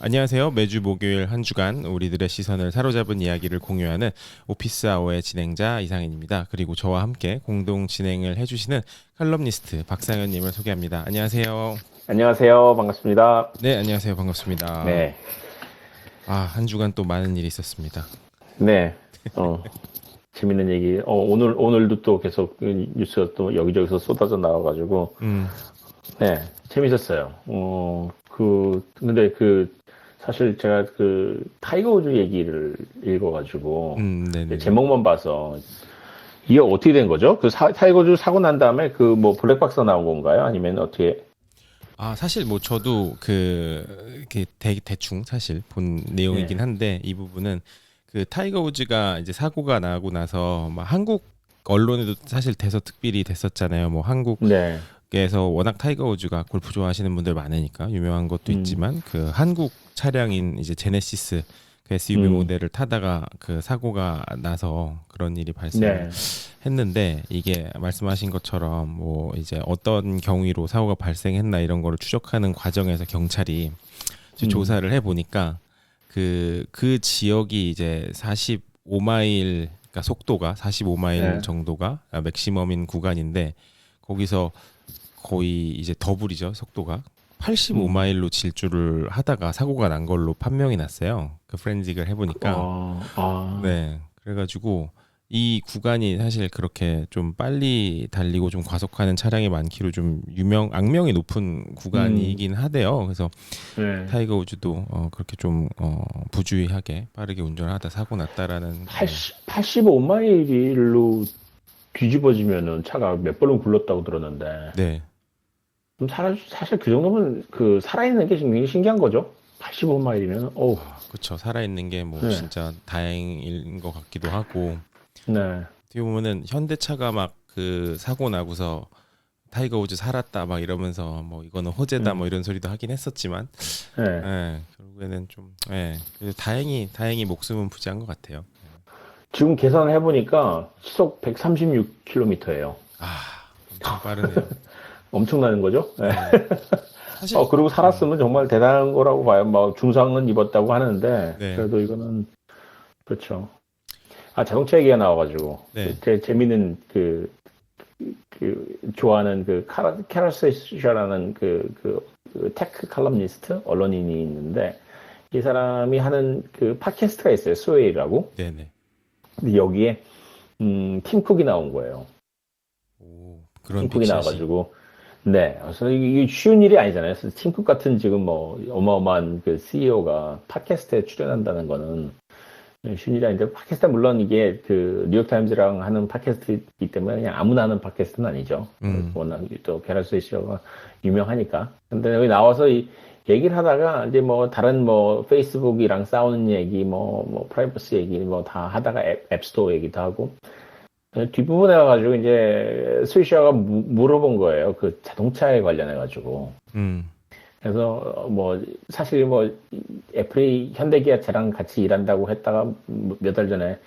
안녕하세요. 매주 목요일 한 주간 우리들의 시선을 사로잡은 이야기를 공유하는 오피스 아워의 진행자 이상인입니다. 그리고 저와 함께 공동 진행을 해주시는 칼럼니스트 박상현님을 소개합니다. 안녕하세요. 안녕하세요. 반갑습니다. 네, 안녕하세요. 반갑습니다. 네. 한 주간 또 많은 일이 있었습니다. 네. 재밌는 얘기. 오늘도 또 계속 뉴스가 또 여기저기서 쏟아져 나와가지고, 네. 재밌었어요. 근데 사실 제가 타이거 우즈 얘기를 읽어가지고, 네네. 제목만 봐서, 이게 어떻게 된 거죠? 타이거 우즈 사고 난 다음에 블랙박스 나온 건가요? 아니면 어떻게? 사실 뭐 저도 이렇게 대충 사실 본 내용이긴 한데 이 부분은 타이거 우즈가 이제 사고가 나고 나서 막 한국 언론에도 사실 대서특필이 됐었잖아요. 뭐 네. 한국에서 워낙 타이거 우즈가 골프 좋아하시는 분들 많으니까 유명한 것도 있지만 한국 차량인 이제 제네시스 SUV 모델을 타다가 사고가 나서 그런 일이 발생했는데 이게 말씀하신 것처럼 뭐 이제 어떤 경위로 사고가 발생했나 이런 거를 추적하는 과정에서 경찰이 조사를 해보니까 그 지역이 이제 45마일, 그러니까 속도가 45마일 정도가 맥시멈인 구간인데 거기서 거의 이제 더블이죠, 속도가. 85마일로 질주를 하다가 사고가 난 걸로 판명이 났어요. 프렌직을 해보니까. 네. 그래가지고 이 구간이 사실 그렇게 좀 빨리 달리고 좀 과속하는 차량이 많기로 좀 악명이 높은 구간이긴 하대요. 그래서 타이거 우즈도 그렇게 좀 부주의하게 빠르게 운전을 하다 사고 났다라는. 85마일로 뒤집어지면은 차가 몇 번을 굴렀다고 들었는데. 네. 사실 그 정도면 살아있는 게 굉장히 신기한 거죠. 85마일이면. 그렇죠. 살아있는 게 뭐 진짜 다행인 것 같기도 하고. 네. 어떻게 보면은 현대차가 막 사고 나고서 타이거 우즈 살았다 막 이러면서 뭐 이거는 호재다 뭐 이런 소리도 하긴 했었지만 결국에는 좀 다행히 목숨은 부지한 것 같아요. 지금 계산을 해보니까 시속 136km예요. 엄청 빠르네요. 엄청나는 거죠. 네. 사실 그리고 살았으면 정말 대단한 거라고 봐요. 뭐 중상은 입었다고 하는데 그래도 이거는 그렇죠. 자동차 얘기가 나와가지고 재밌는 좋아하는 캐럴 스위셔라는 테크 칼럼니스트 언론인이 있는데 이 사람이 하는 팟캐스트가 있어요. 스웨이라고. 네네. 근데 여기에 팀 쿡이 나온 거예요. 그런 팀 쿡이 나와가지고. 네, 그래서 이게 쉬운 일이 아니잖아요. 팀쿡 같은 지금 뭐 어마어마한 CEO가 팟캐스트에 출연한다는 거는 쉬운 일이 아닌데, 팟캐스트 물론 이게 뉴욕 타임즈랑 하는 팟캐스트이기 때문에 그냥 아무나 하는 팟캐스트는 아니죠. 워낙 또 게럴 스위셔가 유명하니까. 근데 여기 나와서 얘기를 하다가 이제 뭐 다른 뭐 페이스북이랑 싸우는 얘기, 뭐 프라이버시 얘기 뭐 다 하다가 앱스토어 얘기도 하고. 뒷부분에 와가지고 이제 스위셔가 물어본 거예요. 자동차에 관련해가지고. 그래서 뭐 사실 뭐 애플이 현대기아차랑 같이 일한다고 했다가 몇 달 전에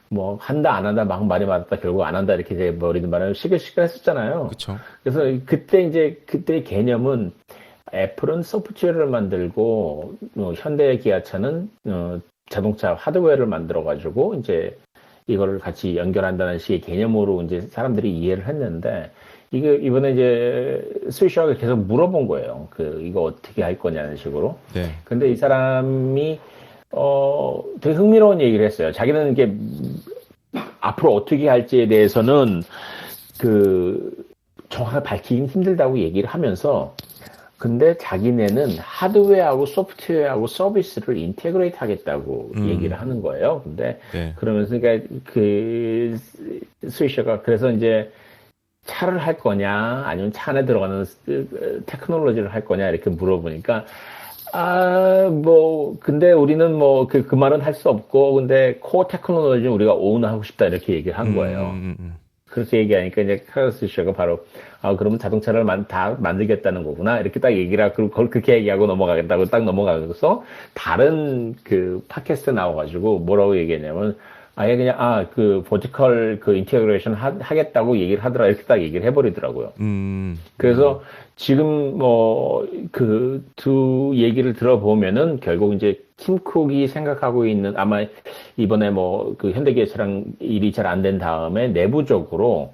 뭐 한다 안 한다 막 말이 많았다 결국 안 한다 이렇게 돼 버리는 바람에 시끌시끌 했었잖아요. 그렇죠. 그래서 그때의 개념은 애플은 소프트웨어를 만들고 현대기아차는 자동차 하드웨어를 만들어가지고 이제 이거를 같이 연결한다는 식의 개념으로 이제 사람들이 이해를 했는데, 이번에 이제 스위셔가 계속 물어본 거예요. 이거 어떻게 할 거냐는 식으로. 네. 근데 이 사람이, 되게 흥미로운 얘기를 했어요. 자기는 이게 앞으로 어떻게 할지에 대해서는 정확하게 밝히긴 힘들다고 얘기를 하면서, 근데 자기네는 하드웨어하고 소프트웨어하고 서비스를 인테그레이트 하겠다고 얘기를 하는 거예요. 근데 그러면서 그러니까 스위셔가 그래서 이제 차를 할 거냐 아니면 차 안에 들어가는 테크놀로지를 할 거냐 이렇게 물어보니까 근데 우리는 그 말은 할 수 없고 근데 코어 테크놀로지는 우리가 오운하고 싶다 이렇게 얘기를 한 거예요. 그렇게 얘기하니까 이제 카를 스위셔가 바로 그러면 자동차를 다 만들겠다는 거구나 이렇게 딱 얘기를 하고 그걸 그렇게 얘기하고 넘어가겠다고 딱 넘어가서 다른 팟캐스트 나와가지고 뭐라고 얘기했냐면 아예 그냥 그 버티컬 그 인테그레이션 하겠다고 얘기를 하더라 이렇게 딱 얘기를 해버리더라고요. 그래서 지금 뭐 그 두 얘기를 들어보면은 결국 이제 팀 쿡이 생각하고 있는 아마 이번에 뭐 그 현대기아차랑 일이 잘 안 된 다음에 내부적으로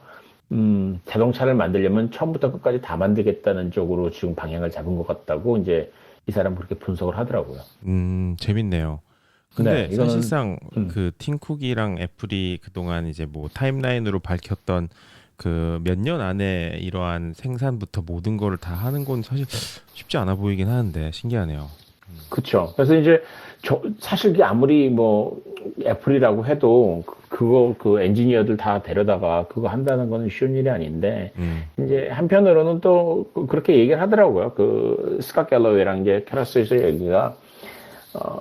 자동차를 만들려면 처음부터 끝까지 다 만들겠다는 쪽으로 지금 방향을 잡은 것 같다고 이제 이 사람 그렇게 분석을 하더라고요. 재밌네요. 네, 근데 이거는 사실상 음, 그 팀쿡이랑 애플이 그동안 이제 뭐 타임라인으로 밝혔던 그 몇 년 안에 이러한 생산부터 모든 거를 다 하는 건 사실 쉽지 않아 보이긴 하는데 신기하네요. 그쵸. 그래서 이제 사실 그게 아무리 뭐 애플이라고 해도 그거 그 엔지니어들 다 데려다가 그거 한다는 거는 쉬운 일이 아닌데 음, 이제 한편으로는 또 그렇게 얘기를 하더라고요. 그 스캇 갤러웨이랑 이제 캐러스에서 얘기가 어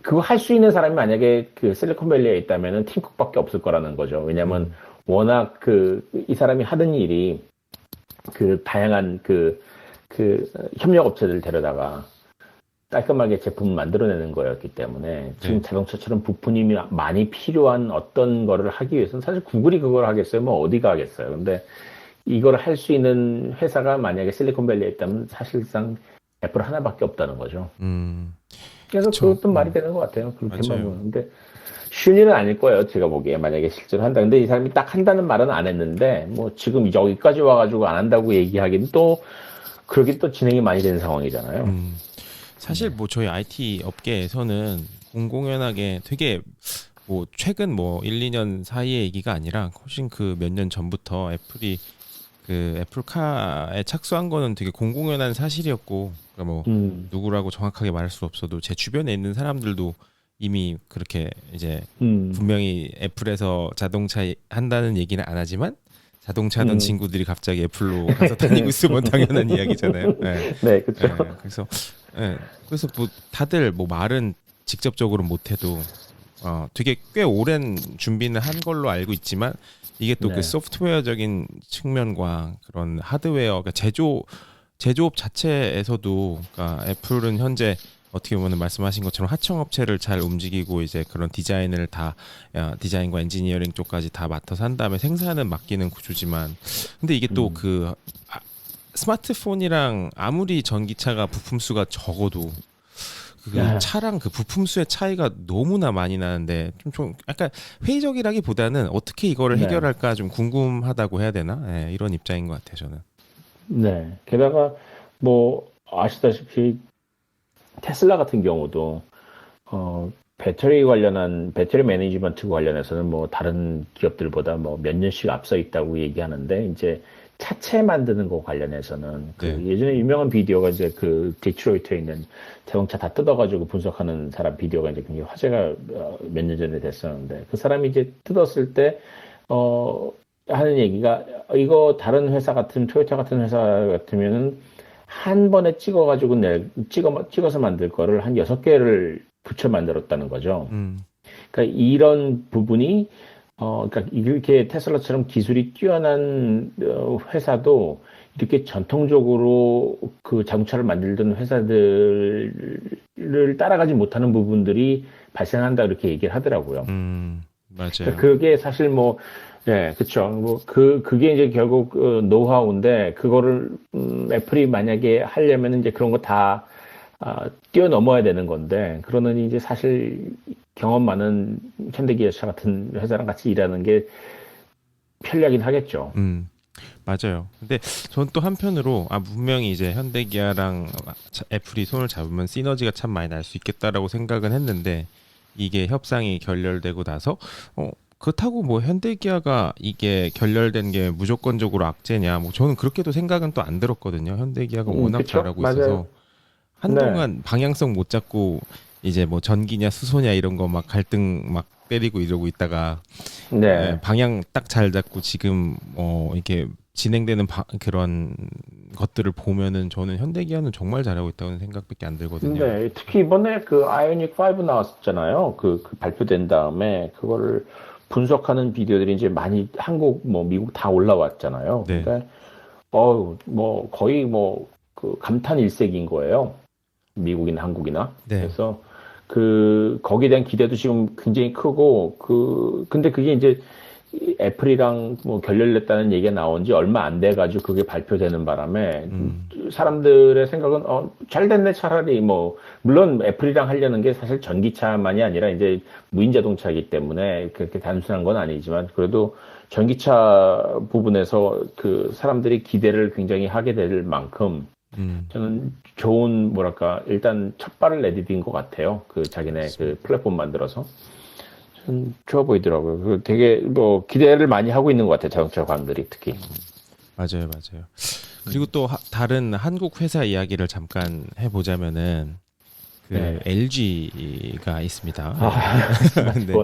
그거 할 수 있는 사람이 만약에 그 실리콘밸리에 있다면은 팀 쿡밖에 없을 거라는 거죠. 왜냐면 음, 워낙 이 사람이 하던 일이 그 다양한 협력 업체들 데려다가 깔끔하게 제품을 만들어내는 거였기 때문에 네, 지금 자동차처럼 부품이 많이 필요한 어떤 거를 하기 위해서는 사실 구글이 그걸 하겠어요? 뭐 어디가 하겠어요? 근데 이걸 할 수 있는 회사가 만약에 실리콘밸리에 있다면 사실상 애플 하나밖에 없다는 거죠. 그래서 그쵸. 그것도 말이 되는 것 같아요. 그렇게만 맞아요. 보는데 쉬운 일은 아닐 거예요. 제가 보기에 만약에 실제로 한다. 근데 이 사람이 딱 한다는 말은 안 했는데 뭐 지금 여기까지 와가지고 안 한다고 얘기하기는 또 그러긴 또 진행이 많이 되는 상황이잖아요. 음, 사실 네. 뭐 저희 IT 업계에서는 공공연하게 되게 뭐 최근 뭐 1, 2년 사이의 얘기가 아니라 훨씬 그 몇 년 전부터 애플이 그 애플카에 착수한 거는 되게 공공연한 사실이었고, 그러니까 뭐 음, 누구라고 정확하게 말할 수 없어도 제 주변에 있는 사람들도 이미 그렇게 이제 음, 분명히 애플에서 자동차 한다는 얘기는 안 하지만 자동차 하던 음. 친구들이 갑자기 애플로 가서 다니고 있으면 당연한 이야기잖아요. 예. 네, 그렇죠. 그래서 예. 그래서 뭐 다들 뭐 말은 직접적으로 못해도 되게 꽤 오랜 준비는 한 걸로 알고 있지만 이게 또 그 네, 소프트웨어적인 측면과 그런 하드웨어, 그러니까 제조업 자체에서도 그러니까 애플은 현재 어떻게 보면 말씀하신 것처럼 하청업체를 잘 움직이고 이제 그런 디자인을 다 디자인과 엔지니어링 쪽까지 다 맡아서 한 다음에 생산은 맡기는 구조지만 근데 이게 또 음, 그 스마트폰이랑 아무리 전기차가 부품 수가 적어도 그 아, 차랑 그 부품 수의 차이가 너무나 많이 나는데 좀 약간 회의적이라기보다는 어떻게 이거를 네, 해결할까 좀 궁금하다고 해야 되나? 예, 이런 입장인 것 같아요, 저는. 네. 게다가 뭐 아시다시피 테슬라 같은 경우도 배터리 매니지먼트 관련해서는 뭐 다른 기업들보다 뭐 몇 년씩 앞서 있다고 얘기하는데 이제 차체 만드는 거 관련해서는 네, 그 예전에 유명한 비디오가 이제 그 디트로이트에 있는 자동차 다 뜯어가지고 분석하는 사람 비디오가 이제 굉장히 화제가 몇 년 전에 됐었는데 그 사람이 이제 뜯었을 때 어, 하는 얘기가 이거 다른 회사 같은 토요타 같은 회사 같으면은 한 번에 찍어서 만들 거를 한 6개를 붙여 만들었다는 거죠. 음, 그러니까 이런 부분이 그러니까 이렇게 테슬라처럼 기술이 뛰어난 회사도 이렇게 전통적으로 그 자동차를 만들던 회사들을 따라가지 못하는 부분들이 발생한다 이렇게 얘기를 하더라고요. 그러니까 맞아요. 그게 사실 뭐, 예, 그쵸. 뭐, 그게 이제 결국 노하우인데, 그거를, 애플이 만약에 하려면 이제 그런 거 다, 뛰어넘어야 되는 건데, 그러느니 이제 사실 경험 많은 현대기아차 같은 회사랑 같이 일하는 게 편리하긴 하겠죠. 음, 맞아요. 근데 전 또 한편으로 분명히 이제 현대기아랑 애플이 손을 잡으면 시너지가 참 많이 날 수 있겠다라고 생각은 했는데 이게 협상이 결렬되고 나서 그렇다고 뭐 현대기아가 이게 결렬된 게 무조건적으로 악재냐 뭐 저는 그렇게도 생각은 또 안 들었거든요. 현대기아가 워낙 그쵸? 잘하고 맞아요. 있어서 네. 한동안 방향성 못 잡고 이제 뭐 전기냐 수소냐 이런 거 막 갈등 막 때리고 이러고 있다가 네. 방향 딱 잘 잡고 지금 이렇게 진행되는 그런 것들을 보면은 저는 현대기아는 정말 잘하고 있다는 생각밖에 안 들거든요. 네. 특히 이번에 그 아이오닉 5 나왔었잖아요. 그 발표된 다음에 그거를 분석하는 비디오들이 이제 많이 한국, 뭐 미국 다 올라왔잖아요. 네, 근데 뭐, 거의 뭐, 그 감탄 일색인 거예요. 미국이나 한국이나. 네, 그래서 거기에 대한 기대도 지금 굉장히 크고, 근데 그게 이제 이 애플이랑 뭐 결렬됐다는 얘기가 나온 지 얼마 안 돼가지고 그게 발표되는 바람에 사람들의 생각은, 잘 됐네, 차라리 뭐, 물론 애플이랑 하려는 게 사실 전기차만이 아니라 이제 무인 자동차이기 때문에 그렇게 단순한 건 아니지만 그래도 전기차 부분에서 그 사람들이 기대를 굉장히 하게 될 만큼 저는 좋은, 뭐랄까, 일단 첫 발을 내디딘 것 같아요. 그 자기네 그 플랫폼 만들어서. 좀 좋아 보이더라고요. 되게 뭐 기대를 많이 하고 있는 것 같아요. 자동차관들이 특히. 맞아요, 맞아요. 그리고 또 다른 한국 회사 이야기를 잠깐 해보자면은 그 네. LG가 있습니다. 네.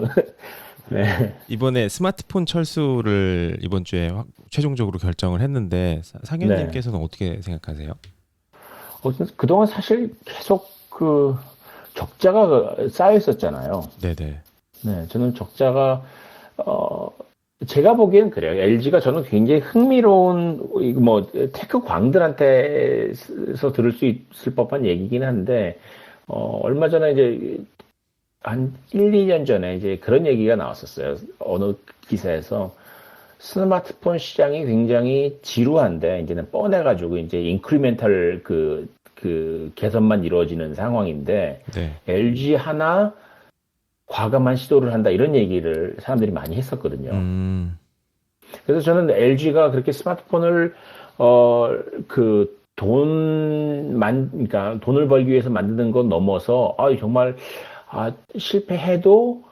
네. 이번에 스마트폰 철수를 이번 주에 최종적으로 결정을 했는데 상현님께서는 어떻게 생각하세요? 그동안 사실 계속 그 적자가 쌓여 있었잖아요. 네네. 네, 저는 적자가 제가 보기엔 그래요. LG가 저는 굉장히 흥미로운 이거 뭐 테크 광들한테서 들을 수 있을 법한 얘기긴 한데 얼마 전에 이제 한 1, 2년 전에 이제 그런 얘기가 나왔었어요. 어느 기사에서 스마트폰 시장이 굉장히 지루한데 이제는 뻔해가지고 이제 인크리멘탈 그 개선만 이루어지는 상황인데 네. LG 하나 과감한 시도를 한다 이런 얘기를 사람들이 많이 했었거든요. 그래서 저는 LG가 그렇게 스마트폰을 그러니까 돈을 벌기 위해서 만드는 건 넘어서 정말 실패해도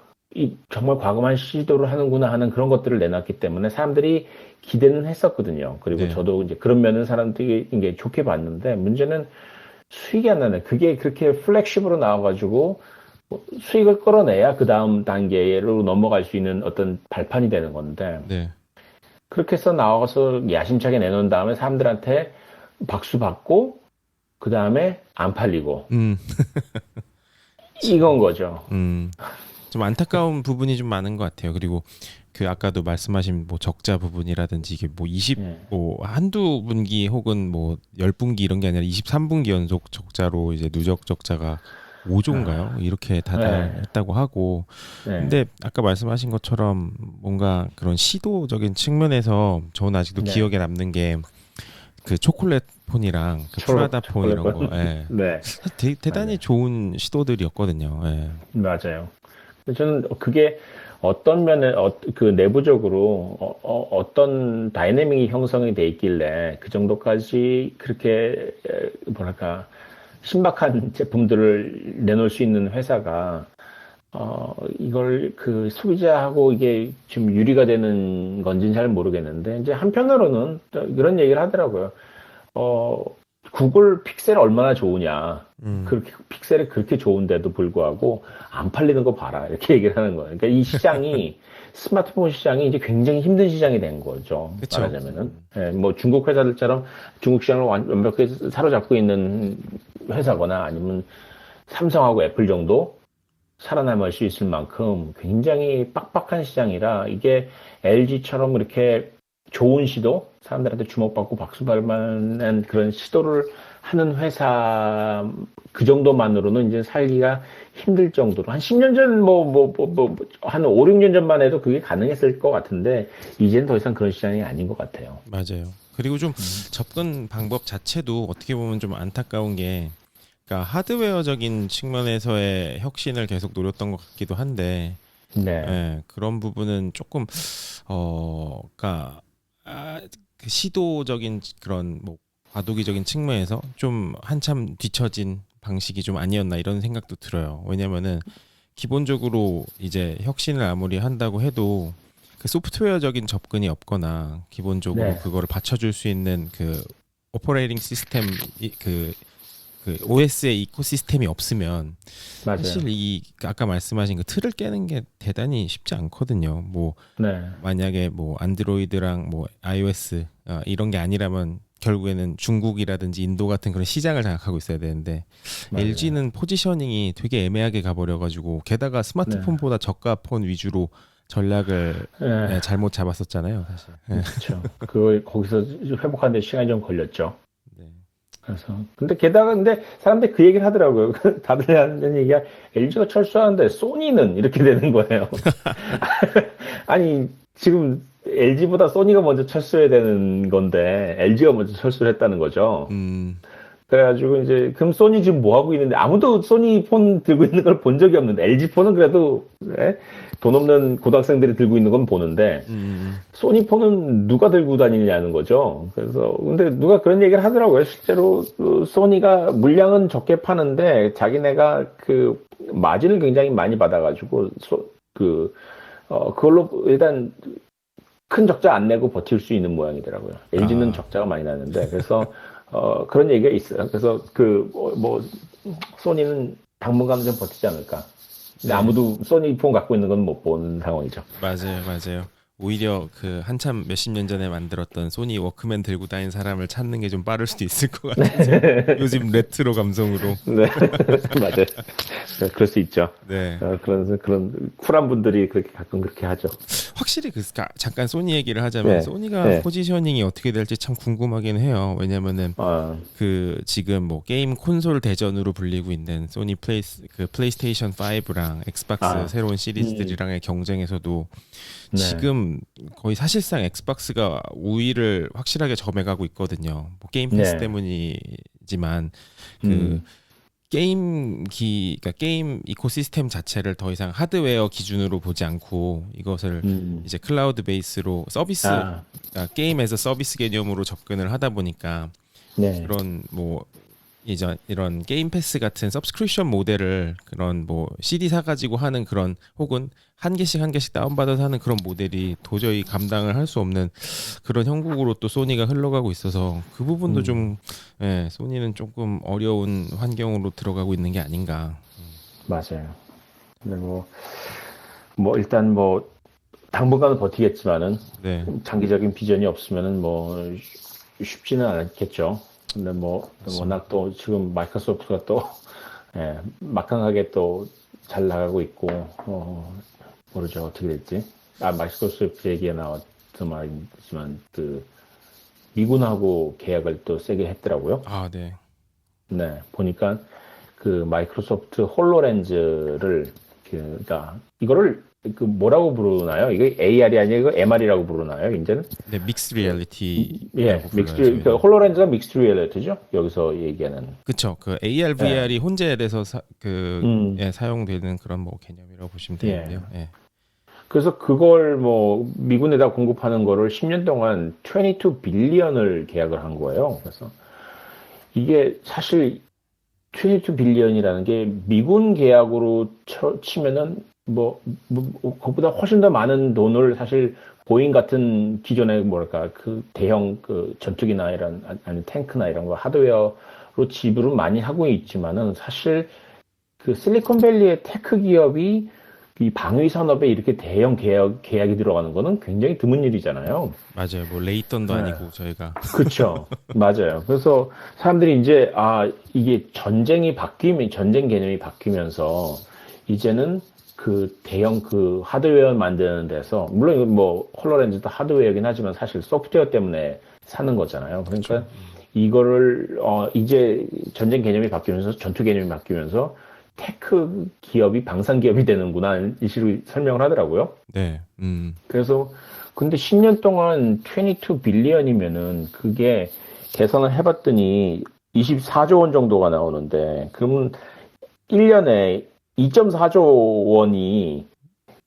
정말 과감한 시도를 하는구나 하는 그런 것들을 내놨기 때문에 사람들이 기대는 했었거든요. 그리고 네. 저도 이제 그런 면은 사람들이 이게 좋게 봤는데 문제는 수익이 안 나네. 그게 그렇게 플렉십으로 나와가지고 수익을 끌어내야 그 다음 단계로 넘어갈 수 있는 어떤 발판이 되는 건데 네. 그렇게 해서 나와서 야심차게 내놓은 다음에 사람들한테 박수 받고 그 다음에 안 팔리고 이건 거죠. 좀 안타까운 부분이 좀 많은 것 같아요. 그리고 그 아까도 말씀하신 뭐 적자 부분이라든지 이게 뭐 뭐 한두 분기 혹은 뭐 10분기 이런 게 아니라 23분기 연속 적자로 이제 누적 적자가 5조인가요? 이렇게 다달했다고 하고. 네. 근데 아까 말씀하신 것처럼 뭔가 그런 시도적인 측면에서 저는 아직도 네. 기억에 남는 게 그 초콜릿 폰이랑 그 프라다 폰 이런 거. 예. 네. 대단히 맞아요. 좋은 시도들이었거든요. 예. 맞아요. 저는 그게 어떤 면에 그 내부적으로 어떤 다이내믹이 형성이 돼 있길래 그 정도까지 그렇게 뭐랄까 신박한 제품들을 내놓을 수 있는 회사가 이걸 그 소비자하고 이게 좀 유리가 되는 건지는 잘 모르겠는데 이제 한편으로는 또 이런 얘기를 하더라고요. 구글 픽셀 얼마나 좋으냐. 그렇게 픽셀이 그렇게 좋은데도 불구하고 안 팔리는 거 봐라. 이렇게 얘기를 하는 거예요. 그러니까 이 시장이 스마트폰 시장이 이제 굉장히 힘든 시장이 된 거죠. 그쵸. 말하자면은. 예, 뭐 중국 회사들처럼 중국 시장을 완벽하게 사로잡고 있는 회사거나 아니면 삼성하고 애플 정도 살아남을 수 있을 만큼 굉장히 빡빡한 시장이라 이게 LG처럼 이렇게 좋은 시도, 사람들한테 주목받고 박수받을 만한 그런 시도를 하는 회사, 그 정도만으로는 이제 살기가 힘들 정도로, 한 10년 전, 한 5, 6년 전만 해도 그게 가능했을 것 같은데, 이제는 더 이상 그런 시장이 아닌 것 같아요. 맞아요. 그리고 좀 접근 방법 자체도 어떻게 보면 좀 안타까운 게, 그러니까 하드웨어적인 측면에서의 혁신을 계속 노렸던 것 같기도 한데, 네. 예, 그런 부분은 조금 그러니까 그 시도적인 그런 뭐 과도기적인 측면에서 좀 한참 뒤처진 방식이 좀 아니었나 이런 생각도 들어요. 왜냐면은 기본적으로 이제 혁신을 아무리 한다고 해도 그 소프트웨어적인 접근이 없거나 기본적으로 네. 그거를 받쳐줄 수 있는 그 오퍼레이팅 시스템 그 OS의 이코시스템이 없으면 맞아요. 사실 이 아까 말씀하신 그 틀을 깨는 게 대단히 쉽지 않거든요. 뭐 네. 만약에 뭐 안드로이드랑 뭐 iOS 이런 게 아니라면 결국에는 중국이라든지 인도 같은 그런 시장을 장악하고 있어야 되는데 맞아요. LG는 포지셔닝이 되게 애매하게 가버려가지고 게다가 스마트폰보다 저가 폰 위주로 전략을 네. 잘못 잡았었잖아요, 사실. 네. 그렇죠. 그걸 거기서 회복하는데 시간이 좀 걸렸죠. 네. 근데 게다가, 근데 사람들이 그 얘기를 하더라고요. 다들 하는 얘기가 LG가 철수하는데 소니는 이렇게 되는 거예요. 아니, 지금 LG보다 소니가 먼저 철수해야 되는 건데, LG가 먼저 철수를 했다는 거죠. 음, 그래가지고 이제, 그럼 소니 지금 뭐 하고 있는데, 아무도 소니 폰 들고 있는 걸 본 적이 없는데, LG 폰은 그래도, 예? 돈 없는 고등학생들이 들고 있는 건 보는데, 소니 폰은 누가 들고 다니냐는 거죠. 그래서 근데 누가 그런 얘기를 하더라고요. 실제로 그 소니가 물량은 적게 파는데 자기네가 그 마진을 굉장히 많이 받아가지고 그걸로 일단 큰 적자 안 내고 버틸 수 있는 모양이더라고요. LG는 아. 적자가 많이 나는데 그래서 그런 얘기가 있어요. 그래서 뭐 소니는 당분간 좀 버티지 않을까. 근데 네. 아무도 소니 폰 갖고 있는 건 못 보는 상황이죠. 맞아요. 오히려 그 한참 몇십 년 전에 만들었던 소니 워크맨 들고 다니는 사람을 찾는 게 좀 빠를 수도 있을 것 같아요. 요즘 레트로 감성으로. 네, 맞아요. 네, 그럴 수 있죠. 네. 그런 쿨한 분들이 그렇게 가끔 그렇게 하죠. 확실히 잠깐 소니 얘기를 하자면 네. 소니가 네. 포지셔닝이 어떻게 될지 참 궁금하긴 해요. 왜냐면은 그 지금 뭐 게임 콘솔 대전으로 불리고 있는 소니 플레이스테이션 5랑 엑스박스 새로운 시리즈들이랑의 경쟁에서도 네. 지금 거의 사실상 엑스박스가 우위를 확실하게 점해가고 있거든요. 뭐 게임 패스 네. 때문이지만 그 음. 그러니까 게임 이코시스템 자체를 더 이상 하드웨어 기준으로 보지 않고 이것을 이제 클라우드 베이스로 서비스, 그러니까 게임에서 서비스 개념으로 접근을 하다 보니까 네. 그런 뭐 이런 게임 패스 같은 서브스크립션 모델을 그런 뭐 CD 사가지고 하는 그런 혹은 한 개씩 다운받아서 하는 그런 모델이 도저히 감당을 할 수 없는 그런 형국으로 또 소니가 흘러가고 있어서 그 부분도 좀 소니는 조금 어려운 환경으로 들어가고 있는 게 아닌가. 맞아요. 근데 뭐 일단 뭐 당분간은 버티겠지만은 네. 장기적인 비전이 없으면은 뭐 쉽지는 않겠죠. 근데 뭐 워낙 또 지금 마이크로소프트가 또 막강하게 또 잘 나가고 있고 모르죠 어떻게 될지. 마이크로소프트 얘기가 나왔던 말이지만 그 미군하고 계약을 또 세게 했더라고요. 아, 네. 네, 보니까 그 마이크로소프트 홀로렌즈를 그러니까 이거를 그 뭐라고 부르나요? 이게 AR이 아니고 MR이라고 부르나요? 이제는? 네, 믹스 리얼리티. 그 홀로렌즈가 믹스드 리얼리티죠. 여기서 얘기하는. 그렇죠. 그 AR, VR이 혼재돼서 사용되는 그런 뭐 개념이라고 보시면 되는데요. 예. 그래서 그걸 뭐 미군에다 공급하는 거를 10년 동안 22 빌리언을 계약을 한 거예요. 그래서 이게 사실 22 빌리언이라는 게 미군 계약으로 치면은 그것보다 훨씬 더 많은 돈을 사실 보잉 같은 기존의 뭐랄까 그 대형 그 전투기나 아니 탱크나 이런 거 하드웨어로 지불을 많이 하고 있지만은 사실 그 실리콘밸리의 테크 기업이 이 방위 산업에 이렇게 대형 계약이 들어가는 거는 굉장히 드문 일이잖아요. 맞아요. 뭐 레이던도 아니고 저희가. 그렇죠. 맞아요. 그래서 사람들이 이제 이게 전쟁 개념이 바뀌면서 이제는 그 대형 그 하드웨어 만드는 데서 물론 이건 뭐 홀로렌즈도 하드웨어긴 하지만 사실 소프트웨어 때문에 사는 거잖아요. 그러니까 그렇죠. 이거를 이제 전쟁 개념이 바뀌면서 전투 개념이 바뀌면서 테크 기업이 방산 기업이 되는구나 이 식으로 설명을 하더라고요. 네. 그래서 근데 10년 동안 22 빌리언이면은 그게 계산을 해봤더니 24조 원 정도가 나오는데 그러면 1년에 2.4조 원이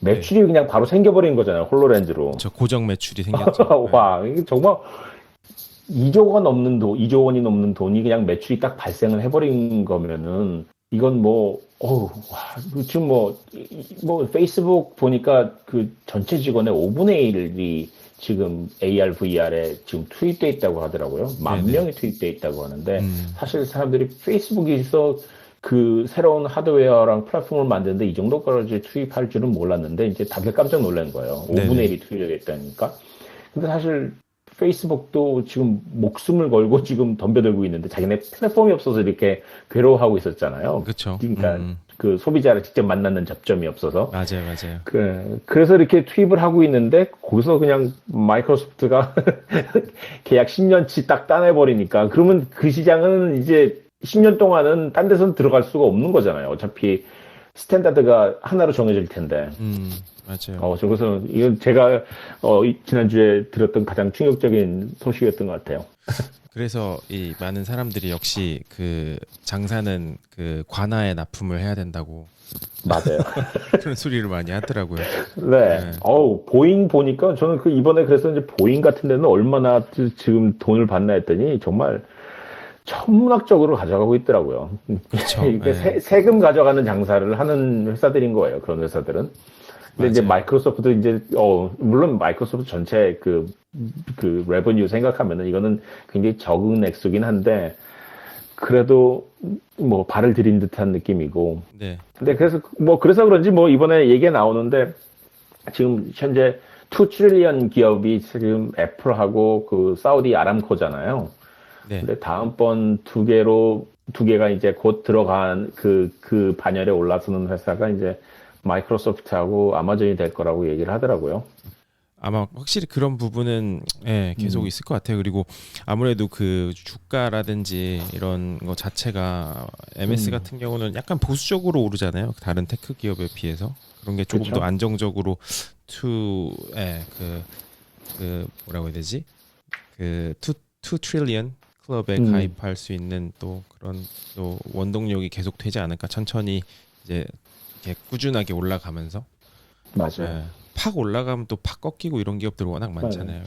매출이 그냥 바로 생겨버린 거잖아요. 홀로렌즈로. 저 고정 매출이 생겼죠. 와, 이게 정말 2조 원이 넘는 돈이 그냥 매출이 딱 발생을 해버린 거면은 이건 지금 페이스북 보니까 그 전체 직원의 5분의 1이 지금 AR, VR에 지금 투입돼 있다고 하더라고요. 10,000명이 투입돼 있다고 하는데 사실 사람들이 페이스북에서 그 새로운 하드웨어랑 플랫폼을 만드는데 이 정도까지 투입할 줄은 몰랐는데 이제 다들 깜짝 놀란 거예요. 5분의 1이 투입되어 있다니까. 근데 사실 페이스북도 지금 목숨을 걸고 지금 덤벼들고 있는데 자기네 플랫폼이 없어서 이렇게 괴로워하고 있었잖아요. 그렇죠. 그러니까 그 소비자를 직접 만나는 접점이 없어서. 맞아요. 그래서 이렇게 투입을 하고 있는데 거기서 그냥 마이크로소프트가 계약 10년치 딱 따내버리니까 그러면 그 시장은 이제 10년 동안은 딴 데서는 들어갈 수가 없는 거잖아요. 어차피 스탠다드가 하나로 정해질 텐데. 맞아요. 그래서 이건 제가 지난주에 들었던 가장 충격적인 소식이었던 것 같아요. 그래서 이 많은 사람들이 역시 그 장사는 그 관아에 납품을 해야 된다고 맞아요. 그런 소리를 많이 하더라고요. 네. 보잉 보니까 저는 그 이번에 그래서 이제 보잉 같은 데는 얼마나 지금 돈을 받나 했더니 정말 천문학적으로 가져가고 있더라고요. 그렇죠. 이게 세금 가져가는 장사를 하는 회사들인 거예요. 그런 회사들은. 근데 이제 마이크로소프트 이제 물론 마이크로소프트 전체 그 레버뉴 생각하면은 이거는 굉장히 적은 액수긴 한데 그래도 뭐 발을 들인 듯한 느낌이고. 네. 근데 그래서 그런지 뭐 이번에 얘기가 나오는데 지금 현재 2 트릴리언 기업이 지금 애플하고 그 사우디 아람코잖아요. 네. 근데 다음번 두 개가 이제 곧 들어간 그 반열에 올라서는 회사가 이제 마이크로소프트하고 아마존이 될 거라고 얘기를 하더라고요. 아마 확실히 그런 부분은 계속 있을 것 같아요. 그리고 아무래도 그 주가라든지 이런 거 자체가 MS 같은 경우는 약간 보수적으로 오르잖아요. 다른 테크 기업에 비해서 그런 게 조금 그쵸? 더 안정적으로 뭐라고 해야 되지? 그 2 트릴리언 클럽에 가입할 수 있는 또 그런 또 원동력이 계속 되지 않을까. 천천히 이제 이렇게 꾸준하게 올라가면서. 맞아요. 팍 올라가면 또 팍 꺾이고 이런 기업들 워낙 많잖아요.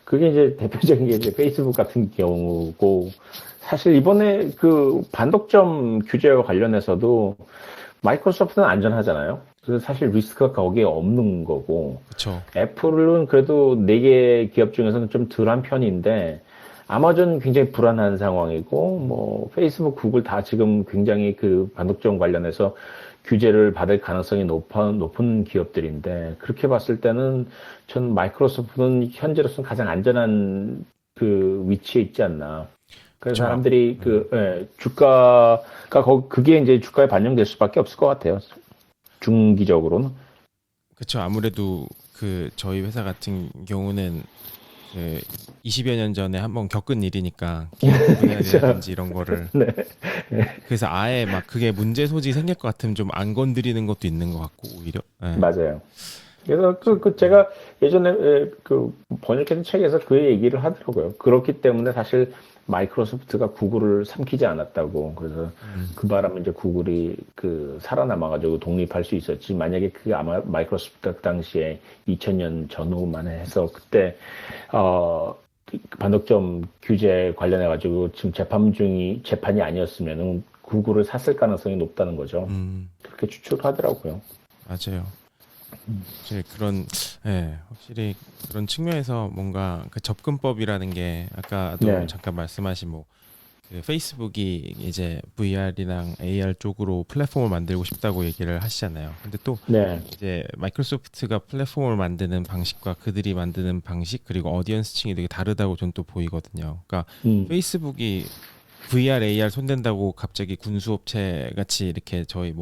그게 이제 대표적인 게 이제 페이스북 같은 경우고 사실 이번에 그 반독점 규제와 관련해서도 마이크로소프트는 안전하잖아요. 그래서 사실 리스크가 거기에 없는 거고. 그렇죠. 애플은 그래도 4개 기업 중에서는 좀 덜한 편인데 아마존 굉장히 불안한 상황이고 뭐 페이스북, 구글 다 지금 굉장히 그 반독점 관련해서 규제를 받을 가능성이 높은 기업들인데 그렇게 봤을 때는 전 마이크로소프트는 현재로서는 가장 안전한 그 위치에 있지 않나. 그래서 사람들이 주가가 그게 이제 주가에 반영될 수밖에 없을 것 같아요. 중기적으로는. 그렇죠. 아무래도 그 저희 회사 같은 경우는 그 20여 년 전에 한번 겪은 일이니까 기업분해라든지 이런 거를 그래서 아예 막 그게 문제 소지 생길 것 같으면 좀 안 건드리는 것도 있는 것 같고 오히려 맞아요. 그래서 제가 예전에 그 번역했던 책에서 그 얘기를 하더라고요. 그렇기 때문에 사실 마이크로소프트가 구글을 삼키지 않았다고. 그래서 그 바람에 이제 구글이 그 살아남아가지고 독립할 수 있었지. 만약에 그 아마 마이크로소프트가 그 당시에 2000년 전후만 해서 그때 반독점 규제 관련해가지고 지금 재판이 아니었으면은 구글을 샀을 가능성이 높다는 거죠. 그렇게 추측하더라고요. 맞아요. 이제 그런 확실히 그런 측면에서 뭔가 그 접근법이라는 게 아까도 잠깐 말씀하신 그 페이스북이 이제 VR이랑 AR 쪽으로 플랫폼을 만들고 싶다고 얘기를 하시잖아요. 근데 또 이제 마이크로소프트가 플랫폼을 만드는 방식과 그들이 만드는 방식 그리고 오디언스층이 되게 다르다고 저는 또 보이거든요. 그러니까 페이스북이 VR, AR 손댄다고 갑자기 군수업체 같이 이렇게 저희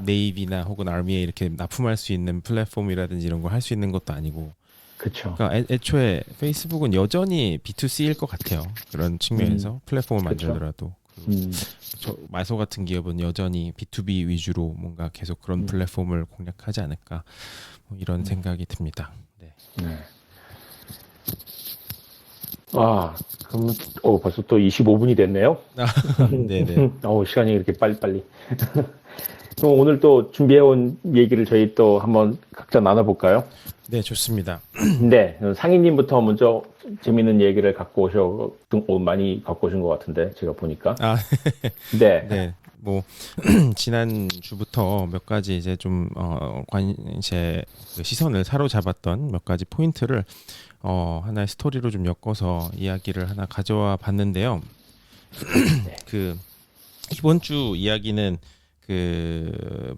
네이비나 혹은 아미에 이렇게 납품할 수 있는 플랫폼이라든지 이런 걸 할 수 있는 것도 아니고. 그렇죠. 그러니까 애초에 페이스북은 여전히 B2C일 것 같아요. 그런 측면에서 플랫폼을 만들더라도. 마소 같은 기업은 여전히 B2B 위주로 뭔가 계속 그런 플랫폼을 공략하지 않을까 이런 생각이 듭니다. 네. 그럼 벌써 또 25분이 됐네요. 네네. 시간이 이렇게 빨리. 그럼 오늘 또 준비해온 얘기를 저희 또 한번 각자 나눠볼까요? 네, 좋습니다. 네, 상희님부터 먼저 재밌는 얘기를 많이 갖고 오신 것 같은데, 제가 보니까. 네. 지난 주부터 몇 가지 이제 좀, 제 시선을 사로잡았던 몇 가지 포인트를, 하나의 스토리로 좀 엮어서 이야기를 하나 가져와 봤는데요. 이번 주 이야기는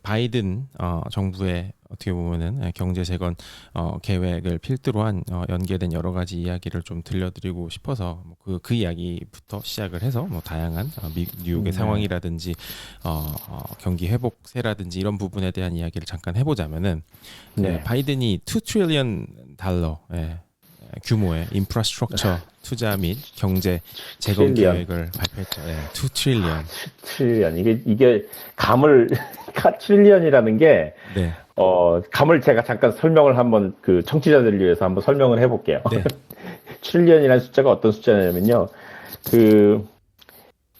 바이든 정부의 어떻게 보면은 경제 재건 계획을 필두로 한 연계된 여러 가지 이야기를 좀 들려드리고 싶어서 그 이야기부터 시작을 해서 뭐 다양한 뉴욕의 상황이라든지 경기 회복세라든지 이런 부분에 대한 이야기를 잠깐 해보자면은 네. 바이든이 2 트릴리언 달러 규모의 인프라스트럭처 투자 및 경제 재건 트릴리언. 계획을 발표했죠. 2 트릴리언. 트릴리언. 이게 감을, 트릴리언이라는 게, 네. 감을 제가 잠깐 설명을 한번 그 청취자들을 위해서 한번 설명을 해볼게요. 네. 트릴리언이라는 숫자가 어떤 숫자냐면요.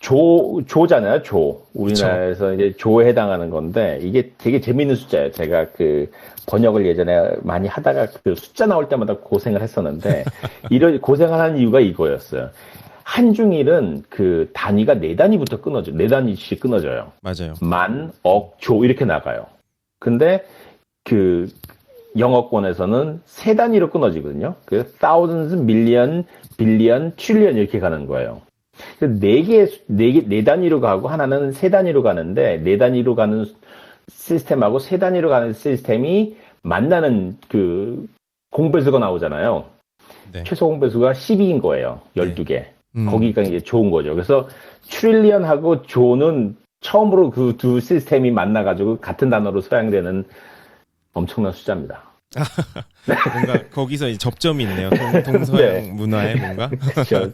조잖아요, 조. 우리나라에서 이제 조에 해당하는 건데, 이게 되게 재밌는 숫자예요. 제가 그 번역을 예전에 많이 하다가 그 숫자 나올 때마다 고생을 했었는데, 이런 고생을 하는 이유가 이거였어요. 한중일은 그 단위가 네 단위부터 끊어져요. 네 단위씩 끊어져요. 맞아요. 만, 억, 조 이렇게 나가요. 근데 그 영어권에서는 세 단위로 끊어지거든요. 그래서 thousands, million, billion, trillion 이렇게 가는 거예요. 네 단위로 가고 하나는 세 단위로 가는데 네 단위로 가는 시스템하고 세 단위로 가는 시스템이 만나는 그 공배수가 나오잖아요. 네. 최소 공배수가 12인 거예요. 12개. 네. 거기가 이제 좋은 거죠. 그래서 트릴리언하고 조는 처음으로 그 두 시스템이 만나가지고 같은 단어로 사용되는 엄청난 숫자입니다. 뭔가 거기서 이제 접점이 있네요. 동서양 네. 문화에 뭔가. 그렇죠.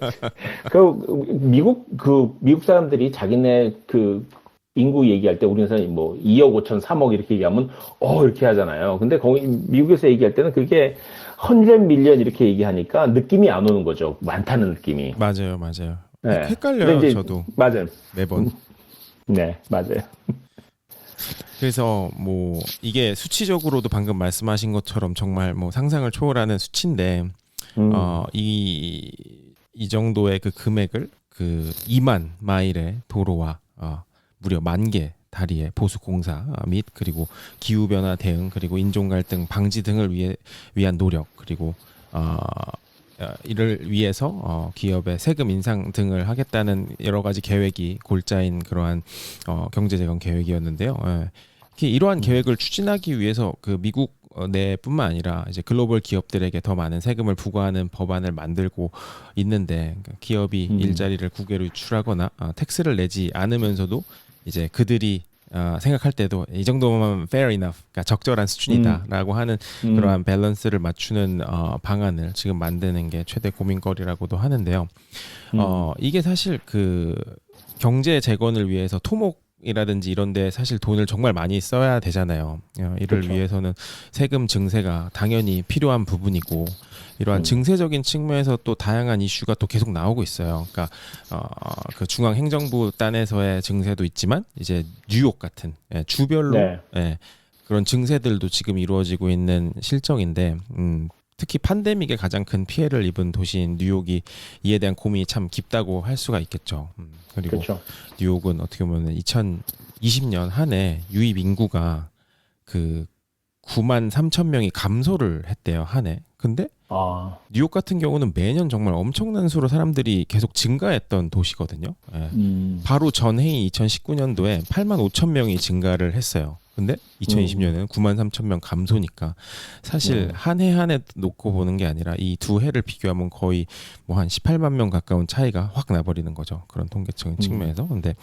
미국 사람들이 자기네 그 인구 얘기할 때 우리나라 뭐 2억 5천, 3억 이렇게 얘기하면 이렇게 하잖아요. 근데 거기 미국에서 얘기할 때는 그게 100 밀리언 이렇게 얘기하니까 느낌이 안 오는 거죠. 많다는 느낌이. 맞아요. 네. 헷갈려요. 이제, 저도. 맞아요. 매번. 네, 맞아요. 그래서 뭐 이게 수치적으로도 방금 말씀하신 것처럼 정말 뭐 상상을 초월하는 수치인데 이 정도의 그 금액을 그 2만 마일의 도로와 무려 10,000개 다리의 보수 공사 및 그리고 기후 변화 대응 그리고 인종 갈등 방지 등을 위한 노력 그리고 이를 위해서 기업의 세금 인상 등을 하겠다는 여러 가지 계획이 골자인 그러한 경제 재건 계획이었는데요. 이러한 계획을 추진하기 위해서 그 미국 내뿐만 아니라 이제 글로벌 기업들에게 더 많은 세금을 부과하는 법안을 만들고 있는데 기업이 일자리를 국외로 유출하거나 텍스를 내지 않으면서도 이제 그들이 생각할 때도 이 정도면 fair enough, 그러니까 적절한 수준이다라고 하는 그러한 밸런스를 맞추는 방안을 지금 만드는 게 최대 고민거리라고도 하는데요. 이게 사실 그 경제 재건을 위해서 토목이라든지 이런 데 사실 돈을 정말 많이 써야 되잖아요. 이를 그렇죠. 위해서는 세금 증세가 당연히 필요한 부분이고 이러한 증세적인 측면에서 또 다양한 이슈가 또 계속 나오고 있어요. 그러니까 그 중앙 행정부 단에서의 증세도 있지만 이제 뉴욕 같은 주별로 네. 그런 증세들도 지금 이루어지고 있는 실정인데 특히 팬데믹에 가장 큰 피해를 입은 도시인 뉴욕이 이에 대한 고민이 참 깊다고 할 수가 있겠죠. 그리고 그렇죠. 뉴욕은 어떻게 보면 2020년 한 해 유입 인구가 그 93,000명이 감소를 했대요, 한 해. 근데 뉴욕 같은 경우는 매년 정말 엄청난 수로 사람들이 계속 증가했던 도시거든요. 바로 전해인 2019년도에 85,000명이 증가를 했어요. 근데 2020년에는 93,000명 감소니까 사실 한 해 한 해 놓고 보는 게 아니라 이 두 해를 비교하면 거의 뭐 한 18만 명 가까운 차이가 확 나버리는 거죠. 그런 통계적인 측면에서. 근데